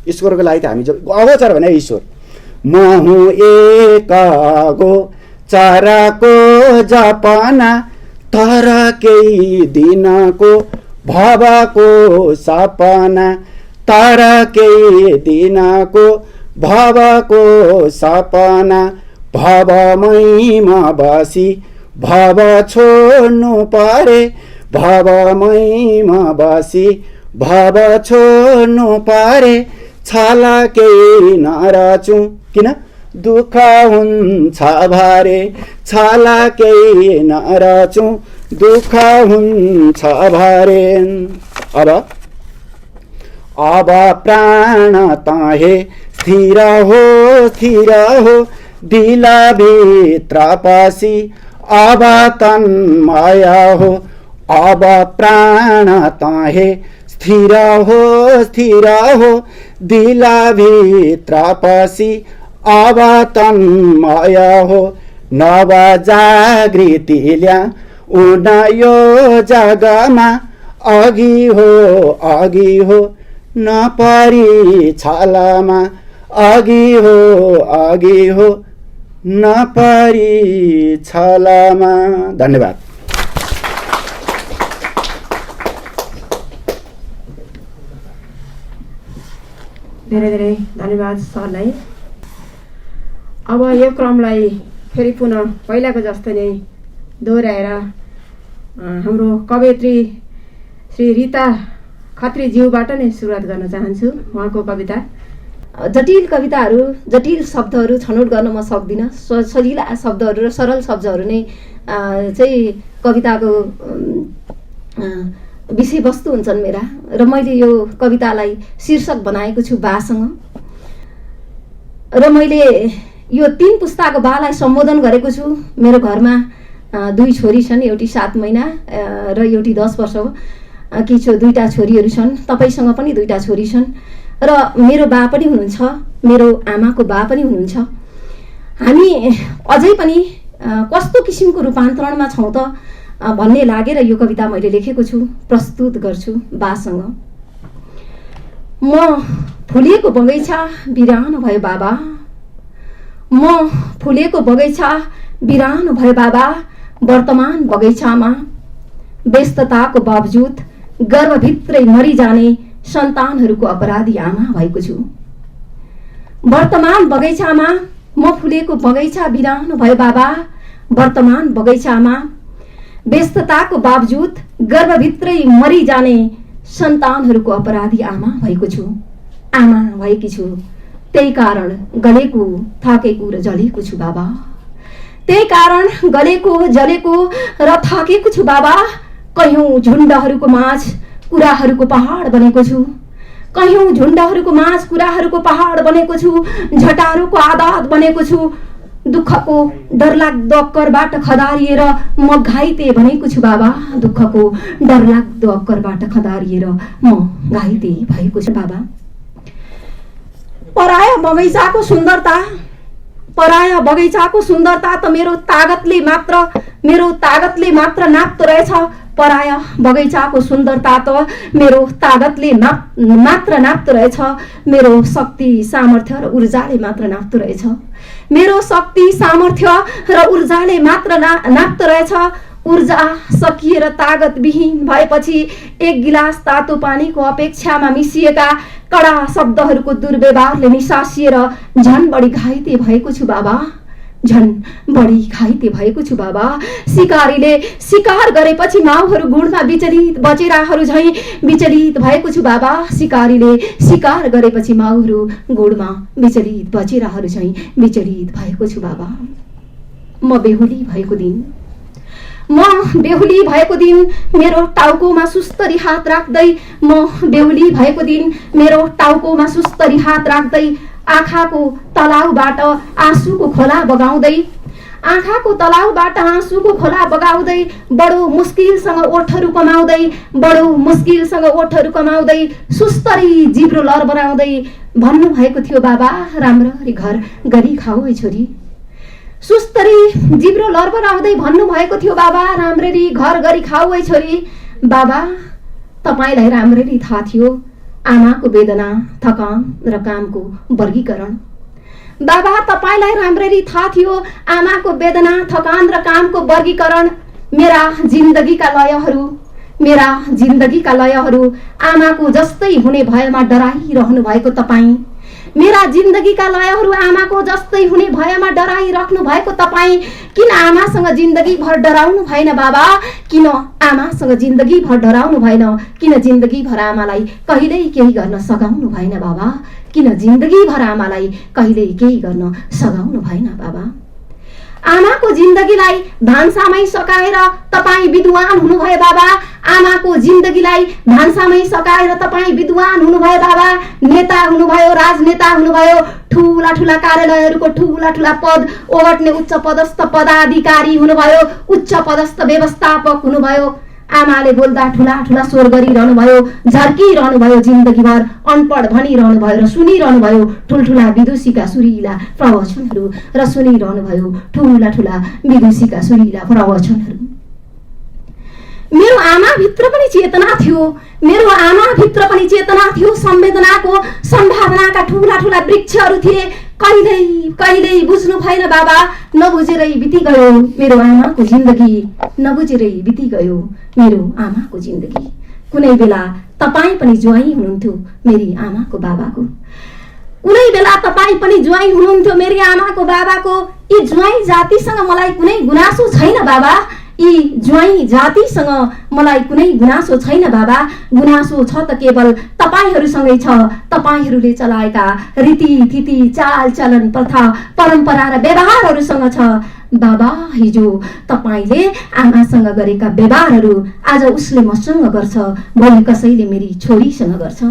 ईश्वरको लागि त हामी अगोचर भने ईश्वर। म हुँ एक अगो चराको जपना, तर केही दिनको भवको सपना, तर केही दिनको भवको सपना। भवमै म बसी भव छोड्नु परे, भवमै म बसी भव छोड्नु परे। छल केही नरचौँ किन दुःख हुन्छ भारे, छल केही नरचौँ दुःख हुन्छ भारे। अब प्राण तहे स्थिर हो दिलभित्र पसी, अब तन्मय हो। अब प्राण तहे स्थिर हो दिलभित्र पसी, अब तन्मय हो। नव जागृति ल्याउन यो जगमा, अघि हो नपरी छलमा, अघि हो नपरी छलमा। धन्यवाद। धेरै धेरै धन्यवाद सरलाई। अब यो क्रमलाई फेरि पुनः पहिलाको जस्तै नै दोहोऱ्याएर हाम्रो कवयित्री श्री रिता खत्रीज्यूबाट नै सुरुवात गर्न चाहन्छु। उहाँको कविता, जटिल कविताहरू, जटिल शब्दहरू छनौट गर्न म सक्दिनँ। सजिला शब्दहरू र सरल शब्दहरू नै चाहिँ कविताको विषयवस्तु हुन्छन् मेरा। र मैले यो कवितालाई शीर्षक बनाएको छु बासँग। र मैले यो 3 पुस्ताको बालाई सम्बोधन गरेको छु। मेरो घरमा 2 छोरी छन्, एउटी 7 महिना र एउटी 10 वर्ष हो कि 2टा छोरीहरू छन्। तपाईसँग पनि 2टा छोरी छन् र मेरो बा पनि हुनुहुन्छ, मेरो आमाको बा पनि हुनुहुन्छ। हामी अझै पनि कस्तो किसिमको रूपान्तरणमा छौँ त भन्ने लागेर यो कविता मैले लेखेको छु, प्रस्तुत गर्छु बासँग। म फुलेको बगैँचा बिरानो भयो बाबा, म फुलेको बगैँचा बिरानो भयो बाबा। वर्तमान बगैँचामा व्यस्तताको बावजुद गर्भभित्रै मरिजाने सन्तानहरूको अपराधी आमा भएको छु। वर्तमान बगैँचामा म फुलेको बगैँचा बिरानो भयो बाबा। वर्तमान बगैँचामा व्यस्तताको बावजुद गर्भभित्रै मरिजाने सन्तानहरूको अपराधी आमा भएको छु, आमा भएकी छु। त्यही कारण गलेको थाकेको र जलेको छु बाबा। त्यही कारण गलेको जलेको र थाकेको छु बाबा। कयौं झुण्डहरूको माझ कुराहरूको पहाड बनेको छु, कयौं झुण्डहरूको माझ कुराहरूको पहाड बनेको छु। झटारोको आदत बनेको छु। दुःखको डरलाग्दो अक्करबाट खदारिएर म घाइते बनेको छु बाबा। दुःखको डरलाग्दो अक्करबाट खदारिएर म घाइते भएको छु बाबा। पराया बगैँचाको सुन्दरता, पराया बगैँचाको सुन्दरता त मेरो तागतले मात्र नाप्दो रहेछ। पराया बगैँचाको सुन्दरता त मेरो तागतले मात्र नाप्दो रहेछ। मेरो शक्ति सामर्थ्य र ऊर्जाले मात्र नाप्दो रहेछ। मेरो शक्ति सामर्थ्य र ऊर्जाले मात्र नाप्दो रहेछ। ऊर्जा सकिएर तागत विहीन भएपछि 1 गिलास तातो पानीको अपेक्षामा मिसिएका कडा शब्दहरूको दुर्व्यवहारले निसासिएर झन बढी घाइते भएको छु बाबा। झन् बढी घाइते भएको छु बाबा। शिकारीले शिकार गरेपछि माउहरू गुणमा विचलित बचेराहरू झैँ विचलित भएको छु बाबा। शिकारीले शिकार गरेपछि माउहरू गुणमा विचलित बचेराहरू झैँ विचलित भएको छु बाबा। म बेहुली भएको दिन मेरो टाउकोमा सुस्तरी हात राख्दै आँखाको तलाउबाट आँसुको खोला बगाउँदै बडो मुस्किलसँग ओठहरू कमाउँदै सुस्तरी जिब्रो लरबराउँदै भन्नुभएको थियो बाबा राम्ररी घर गरी खाऊ है छोरी। सुस्तरी जिब्रो लरबराउँदै भन्नुभएको थियो बाबा राम्ररी घर गरी खाऊ है छोरी। बाबा तपाईलाई राम्ररी थाहा थियो आमाको वेदना थकान र कामको वर्गीकरण। बाबा तपाईलाई राम्ररी थाहा थियो आमाको वेदना थकान र कामको वर्गीकरण। मेरा जिन्दगीका लयहरू आमाको जस्तै हुने भएमा डराइरहनु भएको तपाईँ। किन आमासँग जिन्दगीभर डराउनु भएन बाबा? किन जिन्दगीभर आमालाई कहिल्यै केही गर्न सघाउनु भएन बाबा? आमाको जिन्दगीलाई भान्सामै सकाएर तपाईँ विद्वान हुनुभयो बाबा। नेता हुनुभयो, राजनेता हुनुभयो, ठूला ठूला कार्यालयहरूको ठूला पद ओगट्ने उच्च पदस्थ पदाधिकारी हुनुभयो, उच्च पदस्थ व्यवस्थापक हुनुभयो। आमाले बोल्दा ठूला ठूला स्वर गरिरहनु भयो, झर्किरहनु भयो, जिन्दगीभर अनपढ भनिरहनु भयो र सुनिरहनु भयो ठुल्ठुला विदुषीका सुरिला प्रवचनहरू मेरो आमाभित्र पनि चेतना थियो, संवेदनाको सम्भावनाका ठूला ठूला वृक्षहरू थिए। कहिल्यै बुझ्नु भएन बाबा। नबुझेरै बिति गयो मेरो आमाको जिन्दगी। कुनै बेला तपाईँ पनि ज्वाइँ हुनुहुन्थ्यो मेरी आमाको बाबाको। यी ज्वाइँ जातिसँग मलाई कुनै गुनासो छैन बाबा। गुनासो छ त केवल तपाईहरूसँगै छ। तपाईहरूले चलाएका रीतिथिति चालचलन प्रथा परम्परा र व्यवहारहरूसँग छ बाबा। हिजो तपाईले आमासँग गरेका व्यवहारहरू आज उसले मसँग गर्छ, भोलि कसैले मेरी छोरीसँग गर्छ।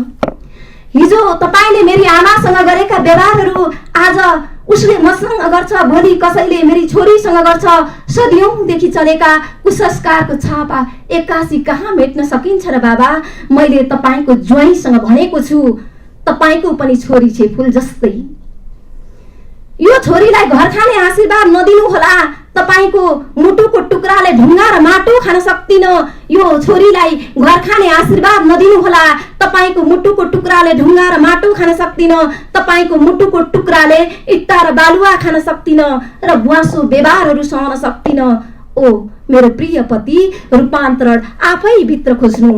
हिजो तपाईले मेरी आमासँग गरेका व्यवहारहरू आज उसले मसँग गर्छ, भोलि कसैले मेरी छोरीसँग गर्छ। सदियौंदेखि चलेका कुसंस्कारको छापा एक्कासी कहाँ मेट्न सकिन्छ र बाबा? मैले तपाईको ज्वाइँसँग भनेको छु, तपाईको पनि छोरी छे फूल जस्तै। यो छोरीलाई घर खाने आशीर्वाद नदिनु होला। तपाईको मुटुको टुक्राले ढुङ्गा र माटो खान सक्दिन। यो छोरीलाई घर खाने आशीर्वाद नदिनु होला। तपाईको मुटुको टुक्राले ढुङ्गा र माटो खान सक्दिन। तपाईको मुटुको टुक्राले इट्टा र बालुवा खान सक्दिन र बुवासो व्यवहारहरू सहन सक्दिन। ओ मेरो प्रिय पति, रूपान्तरण आफै भित्र खोज्नु।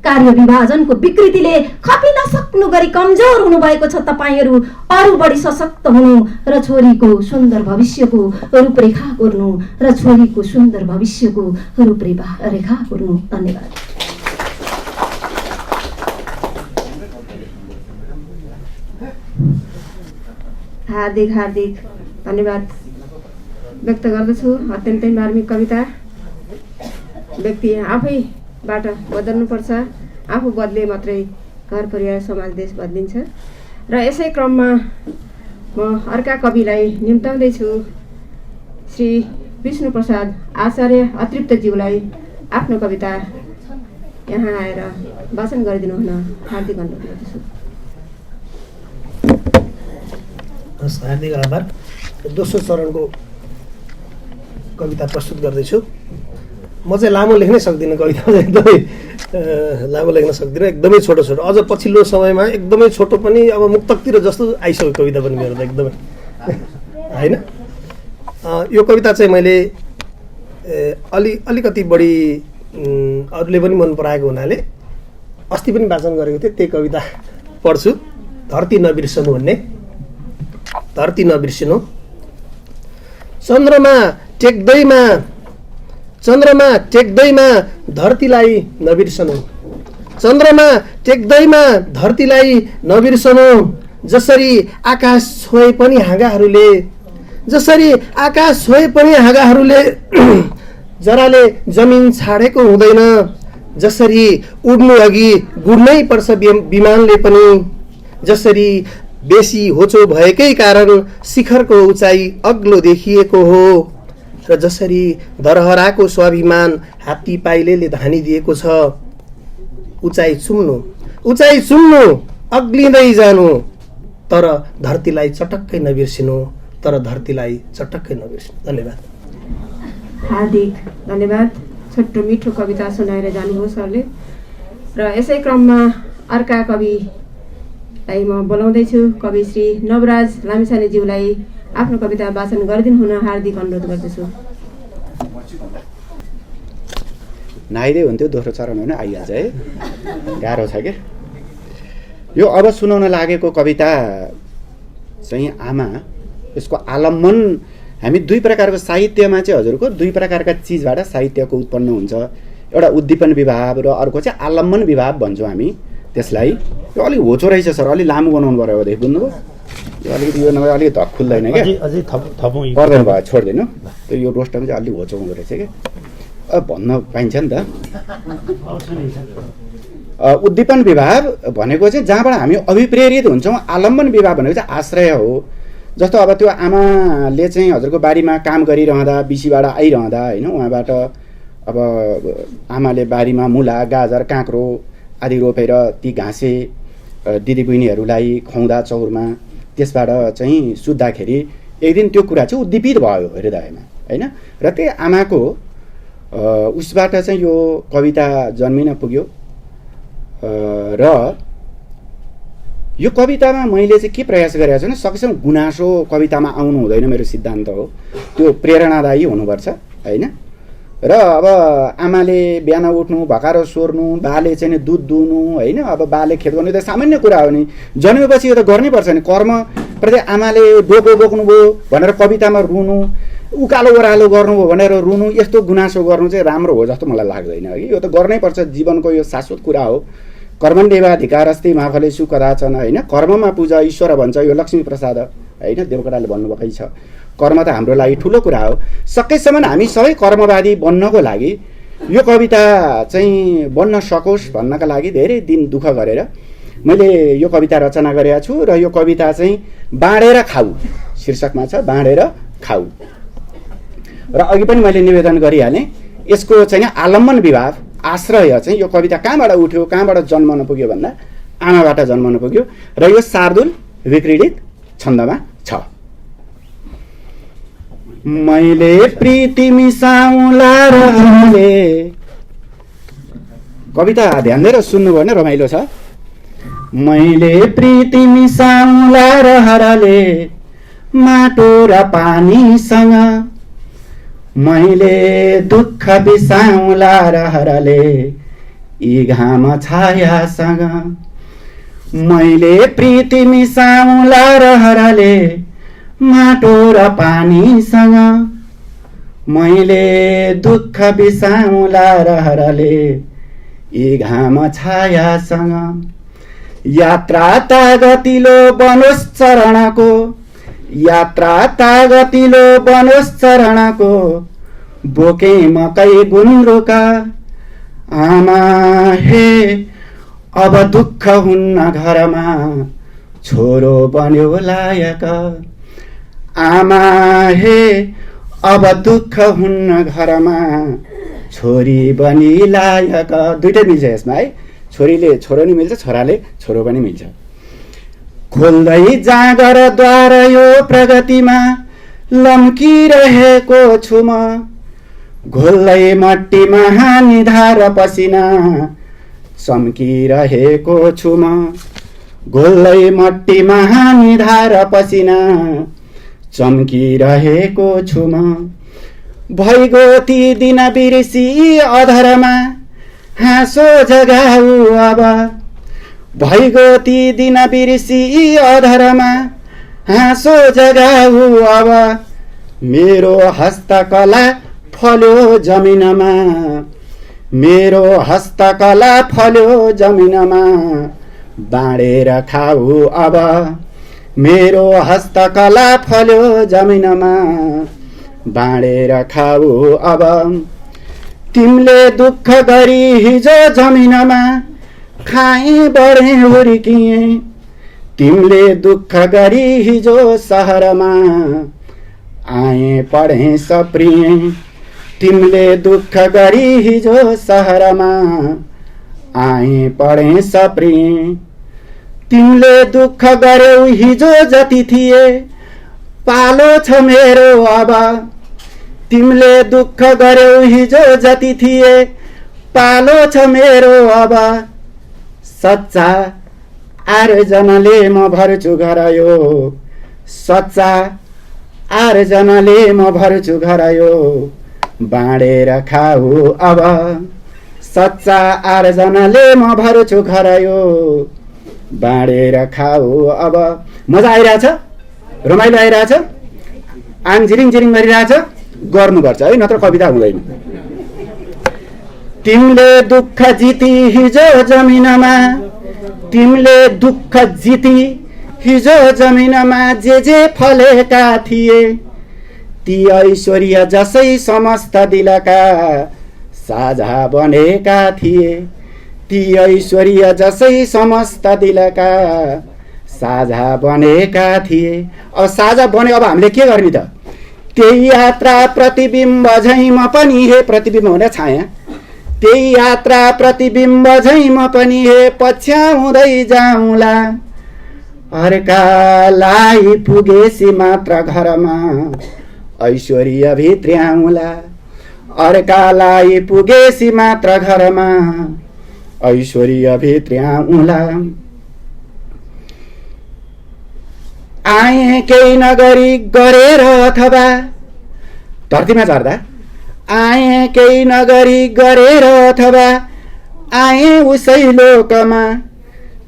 कार्य विभाजनको विकृतिले खपि नसक्नु गरी कमजोर हुनुभएको छ तपाईहरू। अरू बढी सशक्त हुनु र छोरीको सुन्दर भविष्यको रूपरेखा गर्नु। धन्यवाद। हार्दिक धन्यवाद व्यक्त गर्दछु। अत्यन्तै मार्मिक कविता। व्यक्ति आफैबाट बदल्नुपर्छ, आफू बदले मात्रै घर परिवार समाज देश बदलिन्छ। र यसै क्रममा म अर्का कविलाई निम्ताउँदैछु। श्री विष्णु प्रसाद आचार्य अतृप्तज्यूलाई आफ्नो कविता यहाँ आएर वाचन गरिदिनु हुन हार्दिक अनुरोध गर्दछु। हार्दिक आभार। दोस्रो चरणको कविता प्रस्तुत गर्दैछु। म चाहिँ लामो लेख्नै सक्दिनँ, कविता एकदमै लामो लेख्न सक्दिनँ, एकदमै छोटो। अझ पछिल्लो समयमा एकदमै छोटो पनि अब मुक्तकतिर जस्तो आइसक्यो कविता पनि मेरो त एकदमै होइन। यो कविता चाहिँ मैले अलिकति बढी अरूले पनि मन पराएको हुनाले अस्ति पनि वाचन गरेको थिएँ। त्यही कविता पढ्छु। धरती नबिर्सनु भन्ने। धरती नबिर्सिनु। चन्द्रमा टेक्दैमा धरतीलाई नबिर्सनु। चन्द्रमा टेक्दैमा धरतीलाई नबिर्सनु। जसरी आकाश छोए पनि हाँगाहरूले जराले जमिन छाडेको हुँदैन। जसरी उड्नु अघि गुड्नै पर्छ विमानले पनि। जसरी बेसी होचो भएकै कारण शिखरको उचाइ अग्लो देखिएको हो। र जसरी दरहराको स्वाभिमान हात्ती पाइलेले धानिदिएको छ। उचाइ चुम्नु अग्लिँदै जानु, तर धरतीलाई चटक्कै नबिर्सिनु। धन्यवाद। हार्दिक धन्यवाद। छोटो मिठो कविता सुनाएर जानुभयो सरले। र यसै क्रममा अर्का कविलाई म बोलाउँदैछु। कवि श्री नवराज लामिछानेज्यूलाई आफ्नो कविता वाचन गरिदिनु हुन हार्दिक अनुरोध गर्दछु। नआइदिए हुन्थ्यो, दोस्रो चरण होइन, आइहाल्छ है, गाह्रो छ कि। यो अब सुनाउन लागेको कविता चाहिँ आमा, यसको आलम्बन हामी दुई प्रकारको साहित्यमा चाहिँ हजुरको दुई प्रकारका चिजबाट साहित्यको उत्पन्न हुन्छ। एउटा उद्दीपन विभाव र अर्को चाहिँ आलम्बन विभाव भन्छौँ हामी त्यसलाई। यो अलिक होचो रहेछ सर, अलिक लामो बनाउनु पऱ्यो देखि बुझ्नुभयो। यो अलिकति यो नभए अलिक धक खुल्दैन क्या, पर्दैन भयो, छोड्दिनु। यो रोस्टमा चाहिँ अलिक होचो हुँदो रहेछ क्या, भन्न पाइन्छ नि त। उद्दीपन विभाव भनेको चाहिँ जहाँबाट हामी अभिप्रेरित हुन्छौँ। आलम्बन विभाव भनेको चाहिँ आश्रय हो। जस्तो अब त्यो आमाले चाहिँ हजुरको बारीमा काम गरिरहँदा, बिसीबाट आइरहँदा होइन, उहाँबाट अब आमाले बारीमा मुला, गाजर, काँक्रो आदि रोपेर ती घाँसे दिदीबहिनीहरूलाई खुवाउँदा चौरमा, त्यसबाट चाहिँ सुत्दाखेरि एक दिन त्यो कुरा चाहिँ उद्दीपित भयो हृदयमा होइन। र त्यही आमाको उसबाट चाहिँ यो कविता जन्मिन पुग्यो। र यो कवितामा मैले चाहिँ के प्रयास गरेको छु भने सकेसम्म गुनासो कवितामा आउनु हुँदैन, मेरो सिद्धान्त हो। त्यो प्रेरणादायी हुनुपर्छ होइन। र अब आमाले बिहान उठ्नु, भकारो सोर्नु, बाले चाहिँ दुध दुहुनु होइन। अब बाले खेत गर्नु त सामान्य कुरा हो नि, जन्मेपछि यो त गर्नै पर्छ नि। कर्मप्रति आमाले डोको बोक्नुभयो भनेर कवितामा रुनु, उकालो ओह्रालो गर्नुभयो भनेर रुनु, यस्तो गुनासो गर्नु चाहिँ राम्रो हो जस्तो मलाई लाग्दैन कि। यो त गर्नै पर्छ, जीवनको यो शाश्वत कुरा हो। कर्मण्येवाधिकारस्ति मा फलेषु कदाचन होइन। कर्ममा पूजा ईश्वर भन्छ, यो लक्ष्मी प्रसाद होइन, देवकोटाले भन्नुभएकै छ। कर्म त हाम्रो लागि ठुलो कुरा हो। सकेसम्म हामी सबै कर्मवादी बन्नको लागि यो कविता चाहिँ बन्न सकोस् भन्नका लागि धेरै दिन दुःख गरेर मैले यो कविता रचना गरेका छु। र यो कविता चाहिँ बाँडेर खाऊ शीर्षकमा छ, बाँडेर खाऊ। र अघि पनि मैले निवेदन गरिहालेँ, यसको चाहिँ आलम्बन विभाव, आश्रय चाहिँ यो कविता कहाँबाट उठ्यो, कहाँबाट जन्मन पुग्यो भन्दा आमाबाट जन्मन पुग्यो। र यो शार्दूल विक्रीडित छन्दमा छ। मैले प्रीति मिसाउला रहले, कविता ध्यान दिएर सुन्नुभयो भने रमाइलो छ। मैले प्रीति मिसाउला रहले माटो र पानीसँग, मैले दुःख बिसाउला रहरले यी घाम छायासँग। मैले प्रीति मिसाउला रहरले माटो र पानीसँग, मैले दुःख बिसाउला रहरले यी घाम छायासँग। यात्रा तागतिलो बनोस् चरणको, यात्रा तागतिलो बनोस् चरणको, बोके मकै गुन्द्रुका। आमा हे अब दुःख हुन्न घरमा, छोरो बन्यो लायक। आमा हे अब दुःख हुन्न घरमा, छोरी बनी लायक। दुइटै मिल्छ यसमा है, छोरीले छोरो नि मिल्छ, छोराले छोरो पनि मिल्छ। खोल्दै जाँगर द्वार यो प्रगतिमा लम्किरहेको छु म, घोल्दै मट्टीमा हानिधार पसिना चम्किरहेको छु म। घोल्दै मट्टीमा हानिधार पसिना चम्किरहेको छु म। भइगो ती दिन बिर्सी अधरमा हाँसो जगाऊ अब, भइगो ती दिन बिर्सी अधरमा हाँसो जगाऊ अब मेरो हस्तकला फल्यो जमिनमा, मेरो हस्तकला फल्यो जमिनमा, बाँडेर खाऊ अब मेरो हस्तकला फल्यो जमिनमा, बाँडेर खाऊ अब। तिमीले दुःख गरी हिजो जमिनमा खाएँ बढे हुर्किएँ, तिमीले दुःख गरी हिजो सहरमा आएँ पढेँ सप्रिएँ, तिमीले दुःख गरी हिजो सहरमा आएँ पढेँ सप्रिएँ। तिमीले दुःख गर्यौ हिजो जति थिए पालो छ मेरो अब, तिमीले दुःख गर्यौ हिजो जति थिए पालो छ मेरो अब। सच्चा आर्जनाले म भर्छु घर यो, सच्चा आर्जनाले म भर्छु घर यो, बाँडेर खाऊ अब। सच्चा आर्जनाले म भर्छु घर यो, बाँडेर खाऊ अब। मजा आइरहेछ, रमाइलो आइरहेछ, आङ झिरिङ झिरिङ गरिरहेछ, गर्नुपर्छ है, नत्र कविता हुँदैन। तिमीले दुःख जिती हिजो जमिनमा, तिमीले दुःख जिती हिजो जमिनमा, जे फलेका थिए ती ऐश्वर्य जसै समस्त दिलका साझा बनेका थिए, ती ऐश्वर्य जसै समस्त दिलका साझा बनेका थिए। अब साझा बन्यो, अब हामीले के गर्ने त? त्यही यात्रा प्रतिबिम्ब झैँ म पनि हे, प्रतिबिम्ब हुने छाया, त्यही यात्रा प्रतिबिम्ब झैँ म पनि हे पछ्याउँदै जाउँला। अर्कालाई पुगेसी मात्र घरमा ऐश्वर्य भित्र्याउँला, अर्कालाई पुगेसी मात्र घरमा ऐश्वर्य भित्र्याउँला। आएँ केही नगरी गरेर अथवा धरतीमा झर्दा, आएँ केही नगरी गरेर अथवा आएँ उसै लोकमा,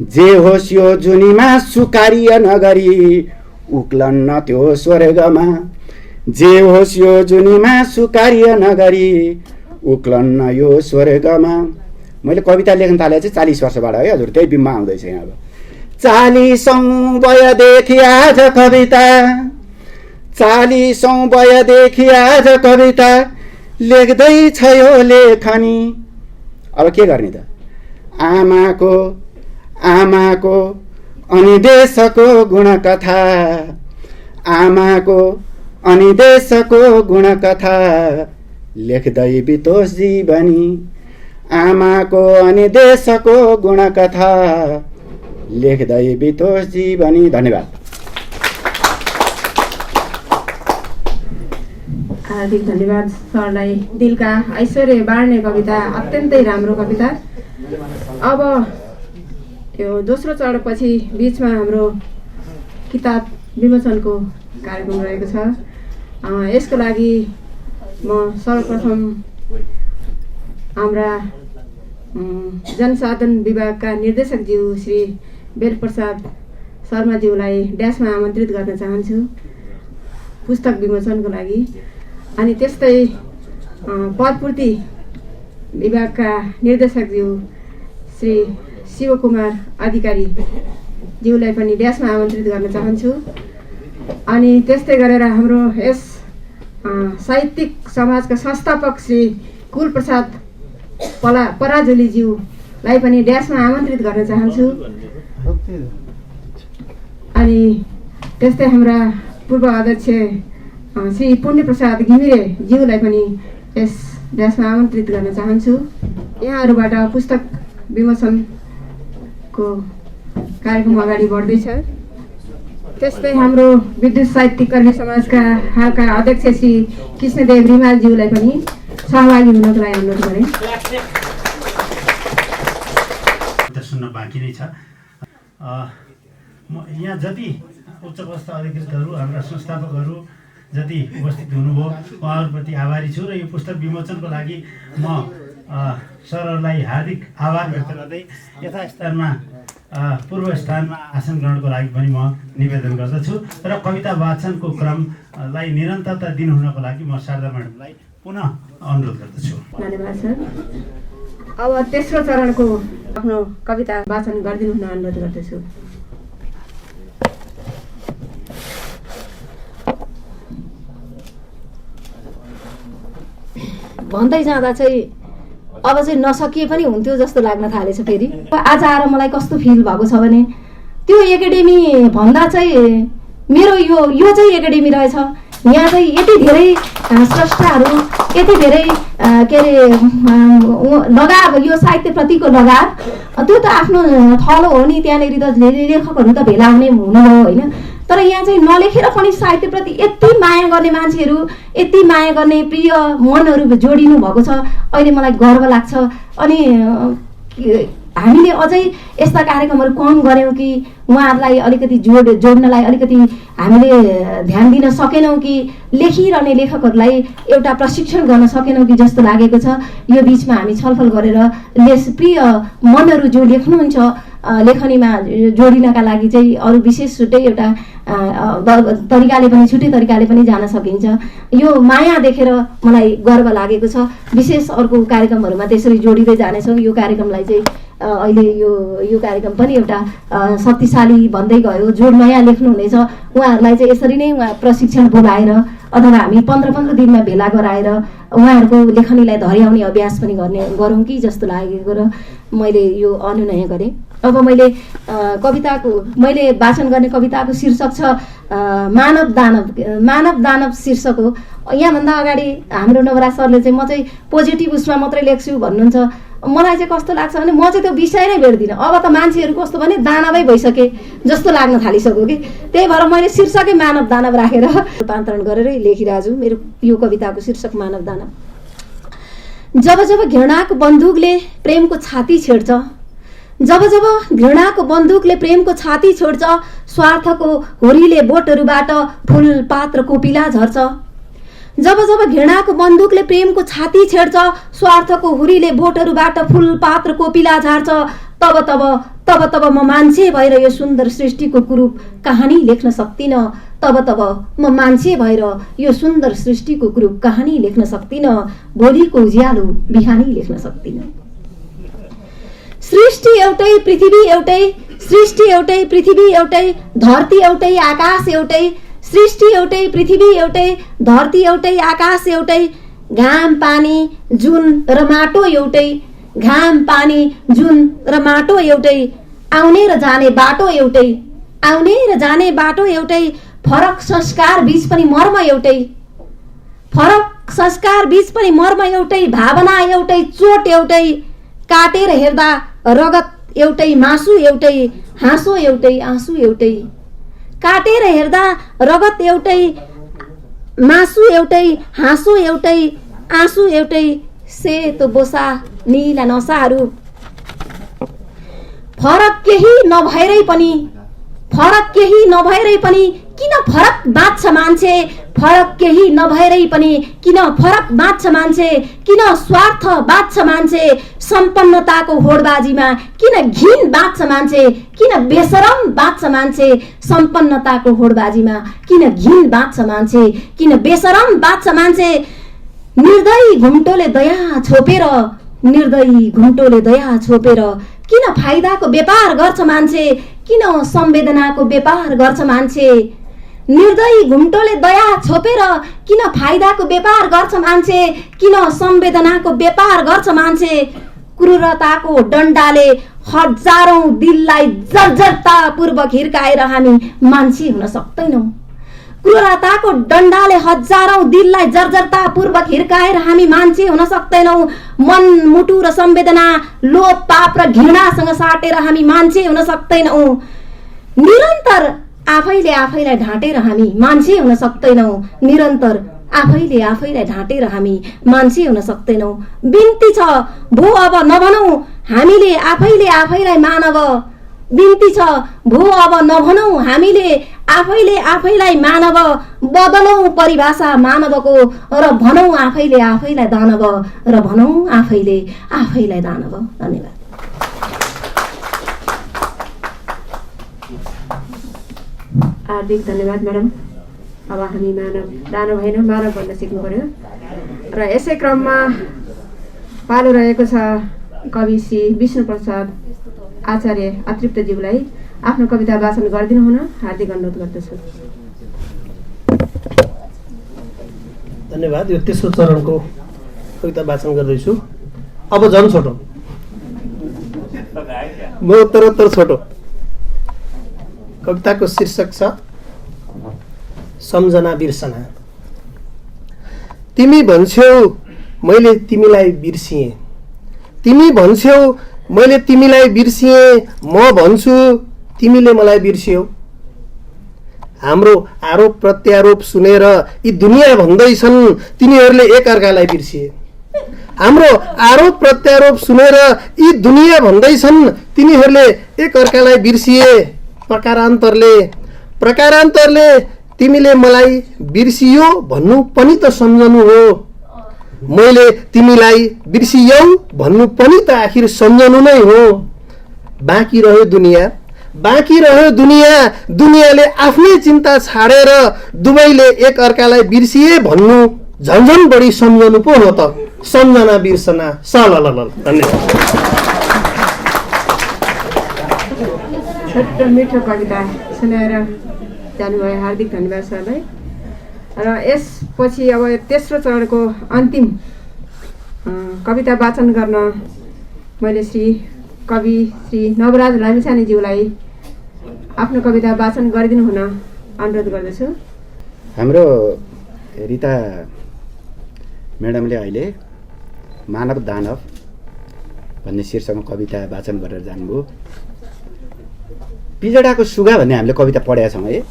जे होस् यो जुनीमा सुकार्य नगरी उक्लन्न त्यो स्वर्गमा, जे होस् यो जुनीमा सुकार्य नगरी उक्लन्न यो स्वर्गमा। मैले कविता लेख्न थाले चाहिँ 40 वर्षबाट है हजुर, त्यही बिम्ब आउँदैछ यहाँ। अब 40औं वयदेखि आज कविता, 40औं वयदेखि आज कविता लेख्दै छ यो लेखनी। अब के गर्ने त? आमाको आमाको अनि देशको गुणकथा, आमाको अनि देशको गुणकथा लेख्दै बितोस् जीवनी, आमाको अनि देशको गुणकथा लेख्दै बितोस् जीवनी। धन्यवाद। हार्दिक धन्यवाद सरलाई। दिलका ऐश्वर्य बाँड्ने कविता, अत्यन्तै राम्रो कविता। अब यो दोस्रो चरणपछि बिचमा हाम्रो किताब विमोचनको कार्यक्रम रहेको छ। यसको लागि म सर्वप्रथम हाम्रा जनसाधन विभागका निर्देशकज्यू श्री बेलप्रसाद शर्माज्यूलाई ड्यासमा आमन्त्रित गर्न चाहन्छु पुस्तक विमोचनको लागि। अनि त्यस्तै पदपूर्ति विभागका निर्देशकज्यू श्री शिवकुमार अधिकारी ज्यूलाई पनि ड्यासमा आमन्त्रित गर्न चाहन्छु। अनि त्यस्तै गरेर हाम्रो यस साहित्यिक समाजका संस्थापक श्री कुलप्रसाद पराजुलीज्यूलाई पनि ड्यासमा आमन्त्रित गर्न चाहन्छु। अनि त्यस्तै हाम्रा पूर्व अध्यक्ष श्री पुण्यप्रसाद घिमिरे ज्यूलाई पनि यस ड्यासमा आमन्त्रित गर्न चाहन्छु। यहाँहरूबाट पुस्तक विमोचनको कार्यक्रम अगाडि बढ्दैछ। त्यस्तै हाम्रो विद्युत साहित्यिक कर्मी समाजका हालका अध्यक्ष श्री कृष्णदेव रिमालज्यूलाई पनि सहभागी हुनको लागि अनुरोध गरेँ। सुन्न बाँकी नै छ। म यहाँ जति उच्च पदस्थ अधिकृतहरू, हाम्रा संस्थापकहरू जति उपस्थित हुनुभयो उहाँहरूप्रति आभारी छु र यो पुस्तक विमोचनको लागि म सरहरूलाई हार्दिक आभार व्यक्त गर्दै यथास्थानमा पूर्व स्थानमा आसन ग्रहणको लागि पनि म निवेदन गर्दछु र कविता वाचनको क्रमलाई निरन्तरता दिनुहुनको लागि म शारदा म्याडमलाई पुनः अनुरोध गर्दछु। धन्यवाद सर। अब तेस्रो चरणको आफ्नो कविता वाचन गरिदिनु हुन अनुरोध गर्दछु। भन्दै जाँदा चाहिँ अब चाहिँ नसकिए पनि हुन्थ्यो जस्तो लाग्न थालेछ। फेरि आज आएर मलाई कस्तो फिल भएको छ भने त्यो एकाडेमी भन्दा चाहिँ मेरो यो चाहिँ एकाडेमी रहेछ। यहाँ चाहिँ यति धेरै स्रष्टाहरू, यति धेरै के अरे लगाव, यो साहित्यप्रतिको लगाव, त्यो त आफ्नो थलो हो नि। त्यहाँनिर त लेखकहरू त भेला हुने हुनुभयो होइन, तर यहाँ चाहिँ नलेखेर पनि साहित्यप्रति यति माया गर्ने मान्छेहरू, यति माया गर्ने प्रिय मनहरू जोडिनु भएको छ। अहिले मलाई गर्व लाग्छ। अनि हामीले अझै यस्ता कार्यक्रमहरू कम गऱ्यौँ कि उहाँहरूलाई अलिकति जोड्नलाई अलिकति हामीले ध्यान दिन सकेनौँ कि लेखिरहने लेखकहरूलाई एउटा प्रशिक्षण गर्न सकेनौँ कि जस्तो लागेको छ। यो बिचमा हामी छलफल गरेर प्रिय मनहरू जो लेख्नुहुन्छ लेखनीमा जोडिनका लागि चाहिँ अरू विशेष छुट्टै एउटा तरिकाले पनि, छुट्टै तरिकाले पनि जान सकिन्छ। यो माया देखेर मलाई गर्व लागेको छ। विशेष अर्को कार्यक्रमहरूमा त्यसरी जोडिँदै जानेछौँ। यो कार्यक्रमलाई चाहिँ अहिले यो कार्यक्रम पनि एउटा शक्तिशाली भन्दै गयो। जो नयाँ लेख्नुहुनेछ उहाँहरूलाई चाहिँ यसरी नै उहाँ प्रशिक्षण बोलाएर अथवा हामी 15-15 दिनमा भेला गराएर उहाँहरूको लेखनीलाई धर्याउने अभ्यास पनि गरौँ कि जस्तो लागेको र मैले यो अनुनय गरेँ। अब मैले मैले वाचन गर्ने कविताको शीर्षक छ मानव दानव शीर्षक हो। यहाँभन्दा अगाडि हाम्रो नवराज सरले चाहिँ म चाहिँ पोजिटिभ उसमा मात्रै लेख्छु भन्नुहुन्छ। मलाई चाहिँ कस्तो लाग्छ भने म चाहिँ त्यो विषय नै भेट्दिनँ। अब त मान्छेहरू कस्तो भने दानवै भइसके जस्तो लाग्न थालिसक्यो कि, त्यही भएर मैले शीर्षकै मानव दानव राखेर रूपान्तरण गरेरै लेखिरहेको छु। मेरो यो कविताको शीर्षक मानव दानव। जब जब घृणाको बन्दुकले प्रेमको छाती छेड्छ, जब जब घृणाको बन्दुकले प्रेमको छाती छोड्छ, स्वार्थको होरीले बोटहरूबाट फुल पात र कोपिला झर्छ। जब जब घृणाको बन्दुकले प्रेमको छाती छेड्छ, स्वार्थको हुरीले बोटहरूबाट फुल पात र कोपिला झार्छ, तब तब तब तब म मान्छे भएर यो सुन्दर सृष्टिको कुरूप कहानी लेख्न सक्दिनँ। तब तब म मान्छे भएर यो सुन्दर सृष्टिको कुरूप कहानी लेख्न सक्दिनँ। भोलिको उज्यालो बिहानी लेख्न सक्दिनँ। सृष्टि एउटै, पृथ्वी एउटै, सृष्टि एउटै, पृथ्वी एउटै, धरती एउटै, आकाश एउटै, सृष्टि एउटै, पृथ्वी एउटै, धरती एउटै, आकाश एउटै, घाम पानी जुन र माटो एउटै, घाम पानी जुन र माटो एउटै, आउने र जाने बाटो एउटै, आउने र जाने बाटो एउटै, फरक संस्कार बीच पनि मर्म एउटै, फरक संस्कार बीच पनि मर्म एउटै, भावना एउटै, चोट एउटै, काटेर हेर्दा रगत एउटै, मासु एउटै, हाँसो एउटै, आँसु एउटै, काटेर हेर्दा रगत एउटै, मासु एउटै, हाँसो एउटै, आँसु एउटै, सेतो बोसा नीला नसाहरू, फरक केही नभएरै पनि, फरक केही नभएरै पनि किन फरक बाँच्छ मान्छे, फरक केही नभएरै पनि किन फरक बाँच्छ मान्छे, किन स्वार्थ बाँच्छ मान्छे, सम्पन्नताको होडबाजीमा किन घिन बाँच्छ मान्छे, किन बेशरम बाँच्छ मान्छे, सम्पन्नताको होडबाजीमा किन घिन बाँच्छ मान्छे, किन बेशरम बाँच्छ मान्छे, निर्दयी घुम्टोले दया छोपेर, निर्दयी घुम्टोले दया छोपेर किन फाइदाको व्यापार गर्छ मान्छे, किन संवेदनाको व्यापार गर्छ मान्छे, निर्दयी घुम्टोले दया छोपेर किन फाइदाको व्यापार गर्छ मान्छे, किन संवेदनाको व्यापार गर्छ मान्छे, क्रूरताको डन्डाले हजारौं दिललाई जर्जरतापूर्वक हिर्काएर हामी मान्छे हुन सक्दैनौँ, क्रूरताको डन्डाले हजारौं दिललाई जर्जरतापूर्वक हिर्काएर हामी मान्छे हुन सक्दैनौँ, मन मुटु र संवेदना लोभ पाप र घृणासँग साटेर हामी मान्छे हुन सक्दैनौँ, निरन्तर आफैले आफैलाई ढाँटेर हामी मान्छे हुन सक्दैनौँ, निरन्तर आफैले आफैलाई ढाँटेर हामी मान्छे हुन सक्दैनौँ। बिन्ती छ भो अब नभनौँ हामीले आफैले आफैलाई मानव, बिन्ती छ भो अब नभनौँ हामीले आफैले आफैलाई मानव बदलौँ परिभाषा मानवको र भनौँ आफैले आफैलाई दानव र भनौँ आफैले आफैलाई दानव। धन्यवाद। हार्दिक धन्यवाद म्याडम। अब हामी दानव होइन मानव भन्न सिक्नु पर्यो र यसै क्रममा पालो रहेको छ कवि श्री विष्णुप्रसाद आचार्य अतृप्तज्यूलाई आफ्नो कविता वाचन गरिदिनु हुन हार्दिक अनुरोध गर्दछु। धन्यवाद। यो तेस्रो चरणको कविता वाचन गर्दैछु। अब झन् छोटो, म उत्तरोत्तर छोटो। कविताको शीर्षक छ सम्झना बिर्सना। तिमी भन्छौ मैले तिमीलाई बिर्सिएँ, तिमी भन्छौ मैले तिमीलाई बिर्सिएँ, म भन्छु तिमीले मलाई बिर्सियौ। हाम्रो आरोप प्रत्यारोप सुनेर यी दुनियाँ भन्दैछन् तिनीहरूले एकअर्कालाई बिर्सिए। हाम्रो आरोप प्रत्यारोप सुनेर यी दुनियाँ भन्दैछन् तिनीहरूले एकअर्कालाई बिर्सिए। प्रकारान्तरले तिमीले मलाई बिर्सियो भन्नु पनि त सम्झनु हो। मैले तिमीलाई बिर्सियौ भन्नु पनि त आखिर सम्झनु नै हो। बाँकी रह्यो दुनियाँ, दुनियाँले आफ्नै चिन्ता छाडेर दुवैले एक अर्कालाई बिर्सिए भन्नु झन्झन बढी सम्झनु पो हो त। सम्झना बिर्सना सललल। धन्यवाद। छोटो मिठो कविता सुनाएर जानुभयो, हार्दिक धन्यवाद सरलाई। र यसपछि अब तेस्रो चरणको अन्तिम कविता वाचन गर्न मैले कवि श्री नवराज लामिछानेज्यूलाई आफ्नो कविता वाचन गरिदिनु हुन अनुरोध गर्दछु। हाम्रो रिता म्याडमले अहिले मानव दानव भन्ने शीर्षकमा कविता वाचन गरेर जानुभयो। पिजडाको सुगा भन्ने हामीले कविता पढेका छौँ है,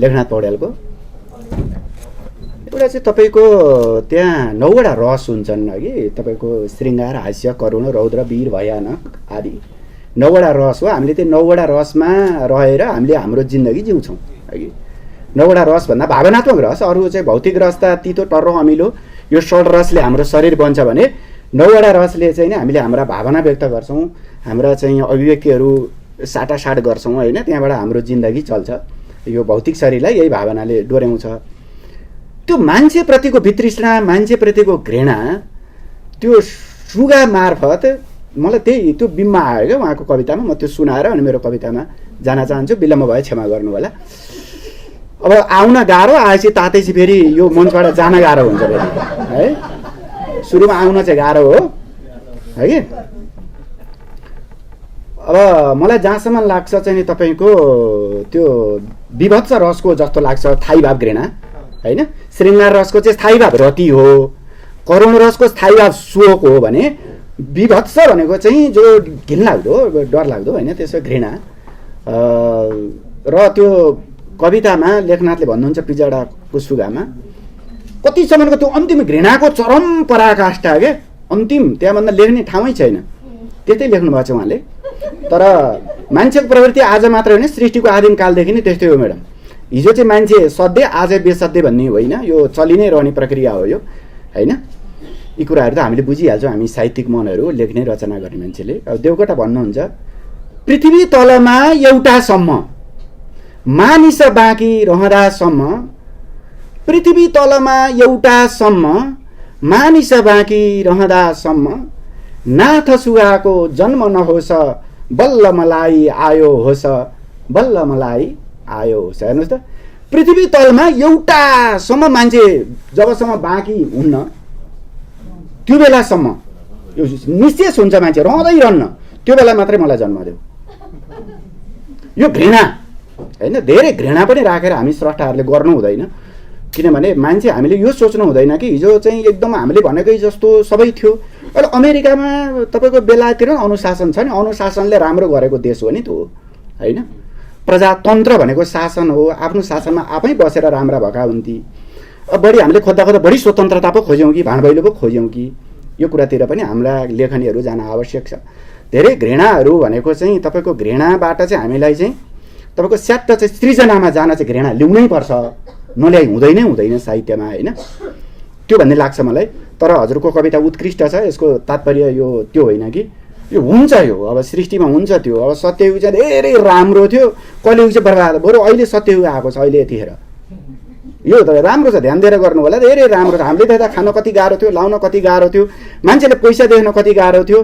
लेखनाथ पौड्यालको। एउटा चाहिँ तपाईँको त्यहाँ 9वटा रस हुन्छन् अघि, तपाईँको श्रृङ्गार, हास्य, करुण, रौद्र, वीर, भयानक आदि 9वटा रस हो। हामीले त्यो 9वटा रसमा रहेर हामीले हाम्रो जिन्दगी जिउँछौँ अघि। 9वटा रस भन्दा भावनात्मक रस, अरू चाहिँ भौतिक रस त तितो, टर्रो, अमिलो, यो षड रसले हाम्रो शरीर बन्छ भने 9वटा रसले चाहिँ हामीले हाम्रा भावना व्यक्त गर्छौँ, हाम्रा चाहिँ अभिव्यक्तिहरू साटासाट गर्छौँ होइन। त्यहाँबाट हाम्रो जिन्दगी चल्छ। यो भौतिक शरीरलाई यही भावनाले डोर्याउँछ। त्यो मान्छेप्रतिको वितृष्णा, मान्छेप्रतिको घृणा त्यो सुगा मार्फत मलाई त्यही त्यो बिम्ब आयो क्या उहाँको कवितामा। म त्यो सुनाएर अनि मेरो कवितामा जान चाहन्छु। विलम्ब भयो, क्षमा गर्नु होला। अब आउन गाह्रो, आएपछि तातेपछि फेरि यो मञ्चबाट जान गाह्रो हुन्छ फेरि है। सुरुमा आउन चाहिँ गाह्रो हो है कि। अब मलाई जहाँसम्म लाग्छ चाहिँ नि तपाईँको त्यो विभत्स रसको जस्तो लाग्छ थाई भाव घृणा होइन। श्रृङ्गार रसको चाहिँ स्थायी भाव रति हो, करुण रसको स्थायी भाव शोक हो भने विभत्स भनेको चाहिँ जो घिनलाग्दो, डरलाग्दो होइन, त्यसो घृणा। र त्यो कवितामा लेखनाथले भन्नुहुन्छ पिजडाको सुगामा कतिसम्मको त्यो अन्तिम घृणाको चरम पराकाष्ठा के अन्तिम, त्यहाँभन्दा लेख्ने ठाउँै छैन, त्यतै लेख्नुभएको छ उहाँले। तर मान्छेको प्रवृत्ति आज मात्र होइन, सृष्टिको आदिम कालदेखि नै त्यस्तै हो म्याडम। हिजो चाहिँ मान्छे सध्य, आज बेसध्य भन्ने होइन, यो चलि नै रहने प्रक्रिया हो यो होइन। यी कुराहरू त हामीले बुझिहाल्छौँ, हामी साहित्यिक मनहरू, लेख्ने रचना गर्ने मान्छेले। अब देवकोटा भन्नुहुन्छ पृथ्वी तलमा एउटासम्म मानिस बाँकी रहँदासम्म, पृथ्वी तलमा एउटासम्म मानिस बाँकी रहँदासम्म, नाथ सुगाको जन्म नहोस् बल्ल मलाई आयो होस्, बल्ल मलाई आयो होस्। हेर्नुहोस् त, पृथ्वी तलमा एउटासम्म मान्छे जबसम्म बाँकी हुन्न त्यो बेलासम्म यो निश्चेष हुन्छ, मान्छे रहँदै रहन्न, त्यो बेला मात्रै मलाई जन्म देऊ। यो घृणा होइन, धेरै घृणा पनि राखेर हामी स्रष्टाहरूले गर्नु हुँदैन। किनभने मान्छे हामीले यो सोच्नु हुँदैन कि हिजो चाहिँ एकदम हामीले भनेकै जस्तो सबै थियो। अहिले अमेरिकामा तपाईँको बेलायततिर अनुशासन छ नि, अनुशासनले राम्रो गरेको देश हो नि त्यो होइन। प्रजातन्त्र भनेको शासन हो, आफ्नो शासनमा आफै बसेर राम्रा भएका हुन्थे। अब बढी हामीले खोज्दा खोज्दा बढी स्वतन्त्रता पो खोज्यौँ कि भाँडभैलो पो खोज्यौँ कि, यो कुरातिर पनि हाम्रा लेखनीहरू जान आवश्यक छ। धेरै घृणाहरू भनेको चाहिँ तपाईँको घृणाबाट चाहिँ हामीलाई चाहिँ तपाईँको स्याट्ट चाहिँ सृजनामा जान चाहिँ घृणा ल्याउनै पर्छ, नल्याइ हुँदैन साहित्यमा होइन, त्यो भन्ने लाग्छ मलाई। तर हजुरको कविता उत्कृष्ट छ, यसको तात्पर्य यो त्यो होइन कि यो हुन्छ, यो अब सृष्टिमा हुन्छ त्यो। अब सत्ययुग चाहिँ धेरै राम्रो थियो, कलियुग चाहिँ बर्बाद, बरु अहिले सत्ययुग आएको छ अहिले यतिखेर, यो त राम्रो छ, ध्यान दिएर गर्नु होला, धेरै राम्रो छ। हामीले त खान कति गाह्रो थियो, लाउन कति गाह्रो थियो, मान्छेले पैसा देख्न कति गाह्रो थियो।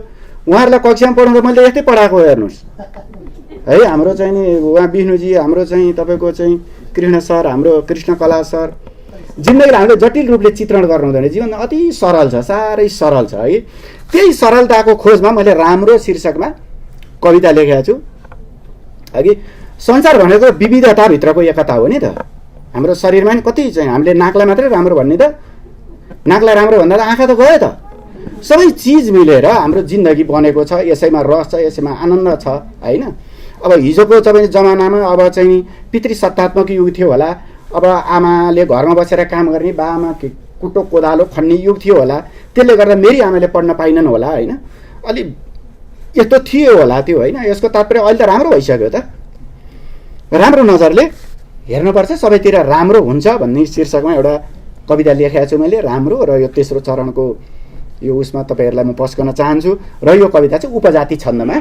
उहाँहरूलाई कक्षामा पढाउँदा मैले यस्तै पढाएको हेर्नुहोस् है। हाम्रो चाहिँ नि उहाँ विष्णुजी, हाम्रो चाहिँ तपाईँको चाहिँ कृष्ण सर, हाम्रो कृष्ण कला सर, जिन्दगीलाई हामीले जटिल रूपले चित्रण गर्नु हुँदैन, जीवन अति सरल छ, साह्रै सरल छ है। त्यही सरलताको खोजमा मैले राम्रो शीर्षकमा कविता लेखेको छु अघि। संसार भनेको विविधताभित्रको एकता हो नि त। हाम्रो शरीरमा नि कति चाहिँ हामीले नाकलाई मात्रै राम्रो भन्ने त, नाकलाई राम्रो भन्दा त आँखा त गयो त। सबै चिज मिलेर हाम्रो जिन्दगी बनेको छ, यसैमा रस छ, यसैमा आनन्द छ होइन। अब हिजोको तपाईँ जमानामा अब चाहिँ पितृसत्तात्मक युग थियो होला, अब आमाले घरमा बसेर काम गर्ने, बाआमा कुटो कोदालो खन्ने युग थियो होला, त्यसले गर्दा मेरी आमाले पढ्न पाइनन् होला होइन, अलि यस्तो थियो होला त्यो होइन। यसको तात्पर्य अहिले त राम्रो भइसक्यो त, राम्रो नजरले हेर्नुपर्छ, सबैतिर राम्रो हुन्छ भन्ने शीर्षकमा एउटा कविता लेखेको छु मैले, राम्रो। र यो तेस्रो चरणको यो उसमा तपाईँहरूलाई म पस्कन चाहन्छु। र यो कविता चाहिँ उपजाति छन्दमा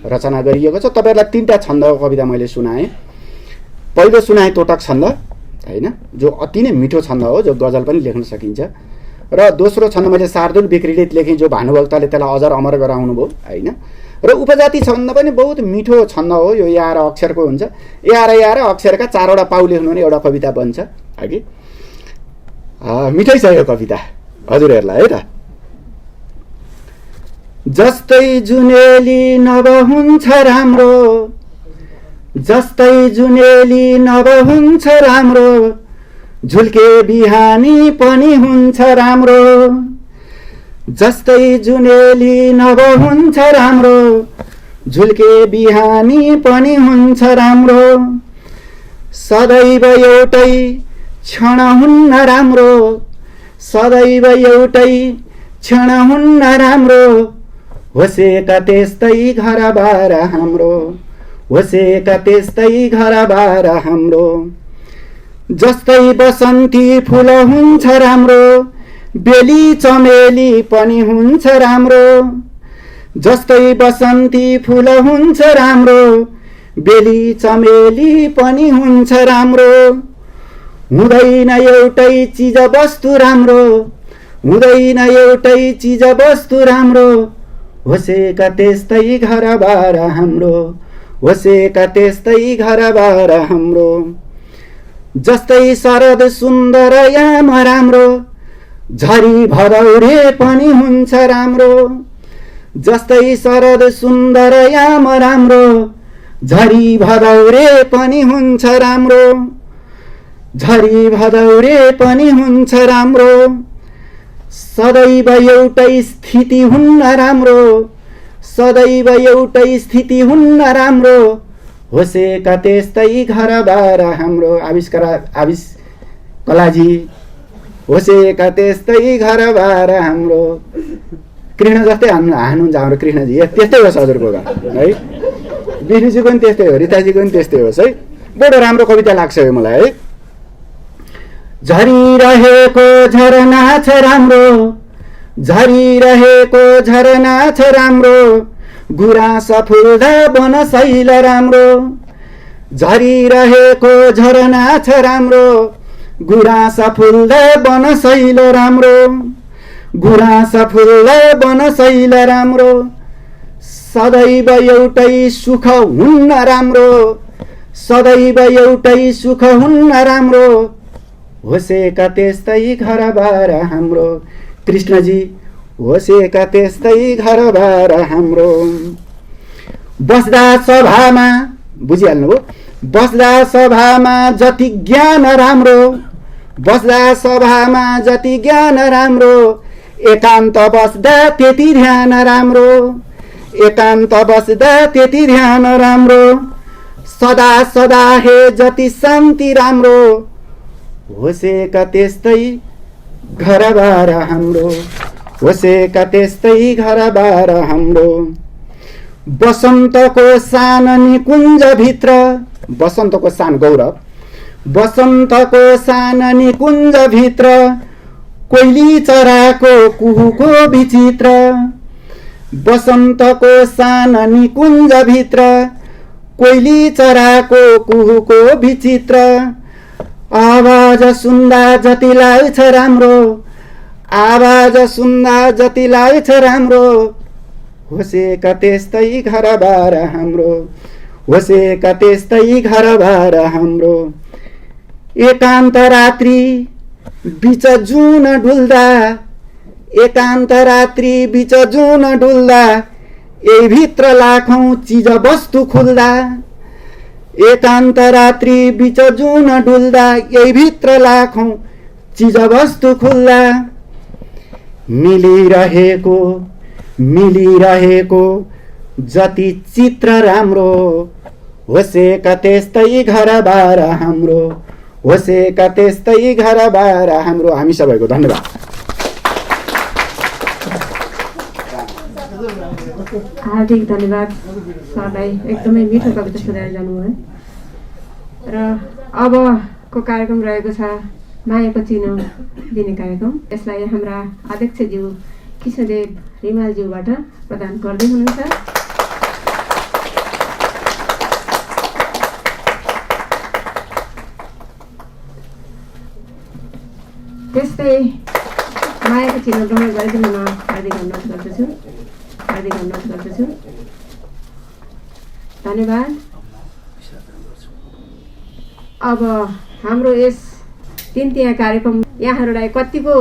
रचना गरिएको छ। तपाईँहरूलाई 3टा छन्दको कविता मैले सुनाएँ। पहिलो सुनाएँ तोटक छन्द होइन, जो अति नै मिठो छन्द हो, जो गजल पनि लेख्न सकिन्छ। र दोस्रो छन्द मैले शार्दुल विक्रीलित लेखेँ, जो भानुभक्तले त्यसलाई अजर अमर गराउनु भयो होइन। र उपजाति छन्द पनि बहुत मिठो छन्द हो, यो या र अक्षरको हुन्छ। या र अक्षरका 4वटा पाउ लेख्नु भने एउटा कविता बन्छ अघि। मिठै छ यो कविता हजुरहरूलाई है त। जस्तै जुनेली नभ हुन्छ राम्रो, जस्तै जुनेली नभ हुन्छ राम्रो, झुल्के बिहानी पनि हुन्छ राम्रो। जस्तै जुनेली नभ हुन्छ राम्रो, झुल्के बिहानी पनि हुन्छ राम्रो। सदैव एउटै क्षण हुन्न राम्रो, सदैव एउटै क्षण हुन्न राम्रो। होसेका त्यस्तै घरबार हाम्रो, होसेका त्यस्तै घरबार हाम्रो। जस्तै बसन्ती फुल हुन्छ राम्रो, बेली चमेली पनि हुन्छ राम्रो। जस्तै बसन्ती फुल हुन्छ राम्रो, बेली चमेली पनि हुन्छ राम्रो। हुँदैन एउटै चिज वस्तु राम्रो, हुँदैन एउटै चिज वस्तु राम्रो। होसेका त्यस्तै घरबार हाम्रो, होसेका त्यस्तै घरबार हाम्रो। जस्तै शरद सुन्दर याम राम्रो, झरी भदौरे पनि हुन्छ राम्रो। जस्तै शरद सुन्दर याम राम्रो, झरी भदौरे पनि हुन्छ राम्रो। झरी भदौरे पनि हुन्छ राम्रो। सदैव एउटै स्थिति हुन्न राम्रो, सदैव एउटै स्थिति हुन्न राम्रो। होसेका त्यस्तै घरबार हाम्रो। कलाजी होसेका त्यस्तै घरबार हाम्रो। कृष्ण जस्तै हान्नुहुन्छ हाम्रो कृष्णजी, त्यस्तै होस् हजुरको है। विष्णुजीको पनि त्यस्तै हो, रिताजीको पनि त्यस्तै होस् है। बडो राम्रो कविता लाग्छ यो मलाई है। झरिरहेको झरना छ राम्रो, झरिरहेको झरना छ राम्रो। गुराँस फुल्दा बनशैल राम्रो, झरिरहेको झरना छ राम्रो। गुराँस फुल्दा बनशैल राम्रो, गुराँस फुल्दा बनशैल राम्रो। सदैव एउटै सुख हुन्न राम्रो, सदैव एउटै सुख हुन्न राम्रो। होसेका त्यस्तै घरबार हाम्रो। कृष्णजी होसेका त्यस्तै घरबार हाम्रो। बस्दा सभामा, बुझिहाल्नुभयो, बस्दा सभामा जति ज्ञान राम्रो, बस्दा सभामा जति ज्ञान राम्रो। एकान्त बस्दा त्यति ध्यान राम्रो, एकान्त बस्दा त्यति ध्यान राम्रो। सदा सदा हे जति शान्ति राम्रो। होसेका त्यस्तै घरबार हाम्रो, होसेका त्यस्तै घरबार हाम्रो। बसन्तको सानो निकुञ्जभित्र, बसन्तको सान गौरव। बसन्तको सान निकुञ्जभित्र कोइली चराको कुहुको विचित्र। बसन्तको सान निकुञ्जभित्र कोइली चराको कुहुको विचित्र। आवाज सुन्दा जतिलाई छ राम्रो, आवाज सुन्दा जतिलाई छ राम्रो। होसेका त्यस्तै घरबार हाम्रो, होसेका त्यस्तै घरबार हाम्रो। एकान्त रात्रि बिच जुन डुल्दा, एकान्त रात्रि बिच जुन डुल्दा। यही भित्र लाखौं चिज वस्तु खुल्दा, एकान्त रात्रि बिच जुन डुल्दा। यही भित्र लाखौं चिज वस्तु खुल्दा। मिलिरहेको मिलिरहेको जति चित्र राम्रो। होसेका त्यस्तै घरबार हाम्रो, होसेका त्यस्तै घरबार हाम्रो। हामी सबैको धन्यवाद। हार्दिक धन्यवाद सरलाई, एकदमै मिठो कविता सुनाएर जानुभयो। र अबको कार्यक्रम रहेको छ मायाको चिनो दिने कार्यक्रम। यसलाई हाम्रा अध्यक्षज्यू कृष्णदेव रिमालज्यूबाट प्रदान गर्दै हुनुहुन्छ। त्यस्तै मायाको चिनो ग्रहण गरिदिनुमा हार्दिक अनुरोध गर्दछु, हार्दिक अनुरोध गर्दछु। धन्यवाद। अब हाम्रो यस तिनतिया कार्यक्रम यहाँहरूलाई कतिको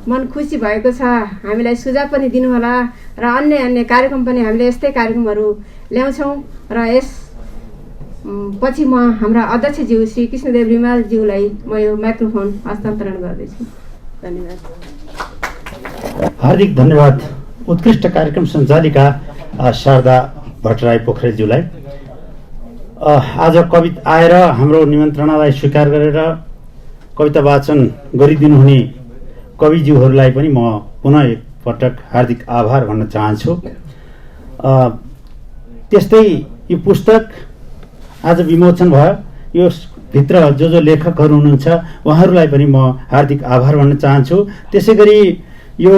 मन खुसी भएको छ, हामीलाई सुझाव पनि दिनुहोला। र अन्य अन्य कार्यक्रम पनि हामीले यस्तै कार्यक्रमहरू ल्याउँछौँ। र यस पछि म हाम्रा अध्यक्षज्यू श्री कृष्णदेव रिमालज्यूलाई म यो माइक्रोफोन हस्तान्तरण गर्दैछु। धन्यवाद। हार्दिक धन्यवाद उत्कृष्ट कार्यक्रम सञ्चालिका शारदा भट्टराई पोखरेलज्यूलाई। आज कविता आएर हाम्रो निमन्त्रणालाई स्वीकार गरेर कविता वाचन गरिदिनुहुने कविज्यूहरूलाई पनि म पुनः एकपटक हार्दिक आभार भन्न चाहन्छु। त्यस्तै यो पुस्तक आज विमोचन भयो। यो भित्र जो लेखकहरू हुनुहुन्छ उहाँहरूलाई पनि म हार्दिक आभार भन्न चाहन्छु। त्यसै गरी यो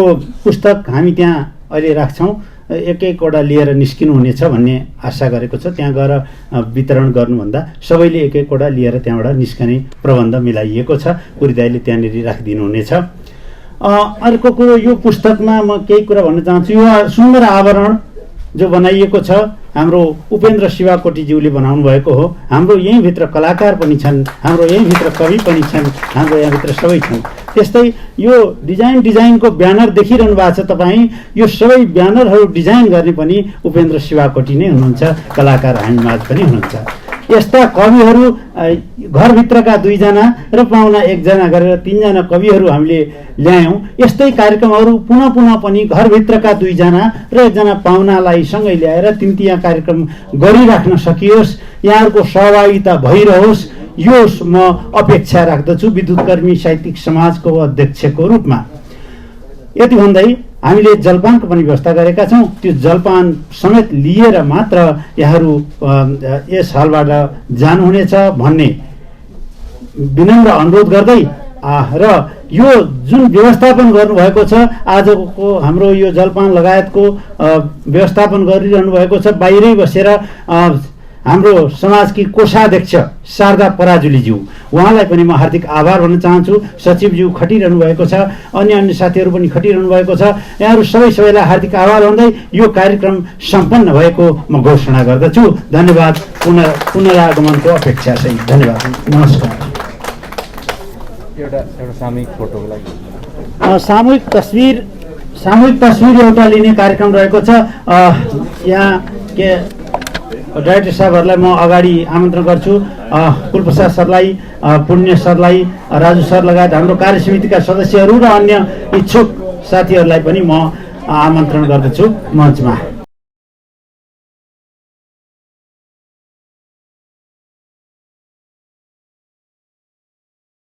पुस्तक हामी त्यहाँ अहिले राख्छौँ, एक एकवटा लिएर निस्किनु हुनेछ भन्ने आशा गरेको छ। त्यहाँ गएर वितरण गर्नुभन्दा सबैले एक एकवटा लिएर त्यहाँबाट निस्कने प्रबन्ध मिलाइएको छ। पुरी दाइले त्यहाँनिर राखिदिनु हुनेछ। अर्को कुरो, यो पुस्तकमा म केही कुरा भन्न चाहन्छु। यो सुन्दर आवरण जो बनाइएको छ हाम्रो उपेन्द्र शिवाकोटीज्यूले बनाउनु भएको हो। हाम्रो यहीँभित्र कलाकार पनि छन्, हाम्रो यहीँभित्र कवि पनि छन्, हाम्रो यहाँभित्र सबै छन्। त्यस्तै यो डिजाइनको ब्यानर देखिरहनु भएको छ तपाईँ। यो सबै ब्यानरहरू डिजाइन गर्ने पनि उपेन्द्र शिवाकोटी नै हुनुहुन्छ, कलाकार हामीमाझ पनि हुनुहुन्छ। यस्ता कविहरू घरभित्रका 2 जना र पाहुना 1 जना गरेर 3 जना कविहरू हामीले ल्यायौँ। यस्तै कार्यक्रमहरू पुनः पुनः पनि घरभित्रका 2 जना र 1 जना पाहुनालाई सँगै ल्याएर तिनतिया कार्यक्रम गरिराख्न सकियोस्, यहाँहरूको सहभागिता भइरहोस्, यो म अपेक्षा राख्दछु विद्युतकर्मी साहित्यिक समाजको अध्यक्षको रूपमा। यति भन्दै हामीले जलपानको पनि व्यवस्था गरेका छौँ। त्यो जलपान समेत लिएर मात्र यहाँहरू यस हलबाट जानुहुनेछ भन्ने विनम्र अनुरोध गर्दै र यो जुन व्यवस्थापन गर्नुभएको छ, आजको हाम्रो यो जलपान लगायतको व्यवस्थापन गरिरहनु भएको छ, बाहिरै बसेर हाम्रो समाजकी कोषाध्यक्ष शारदा पराजुलीज्यू, उहाँलाई पनि म हार्दिक आभार भन्न चाहन्छु। सचिवज्यू खटिरहनु भएको छ, अन्य अन्य साथीहरू पनि खटिरहनु भएको छ। यहाँहरू सबैलाई हार्दिक आभार भन्दै यो कार्यक्रम सम्पन्न भएको म घोषणा गर्दछु। धन्यवाद। पुनरागमनको अपेक्षा सहित धन्यवाद। नमस्कार। एउटा सामूहिक फोटोको लागि सामूहिक तस्विर एउटा लिने कार्यक्रम रहेको छ। यहाँ के डाइरेक्टर साहबहरूलाई म अगाडि आमन्त्रण गर्छु। कुलप्रसाद सरलाई, पुण्य सरलाई, राजु सर लगायत हाम्रो कार्यसमितिका सदस्यहरू र अन्य इच्छुक साथीहरूलाई पनि म आमन्त्रण गर्दछु मञ्चमा।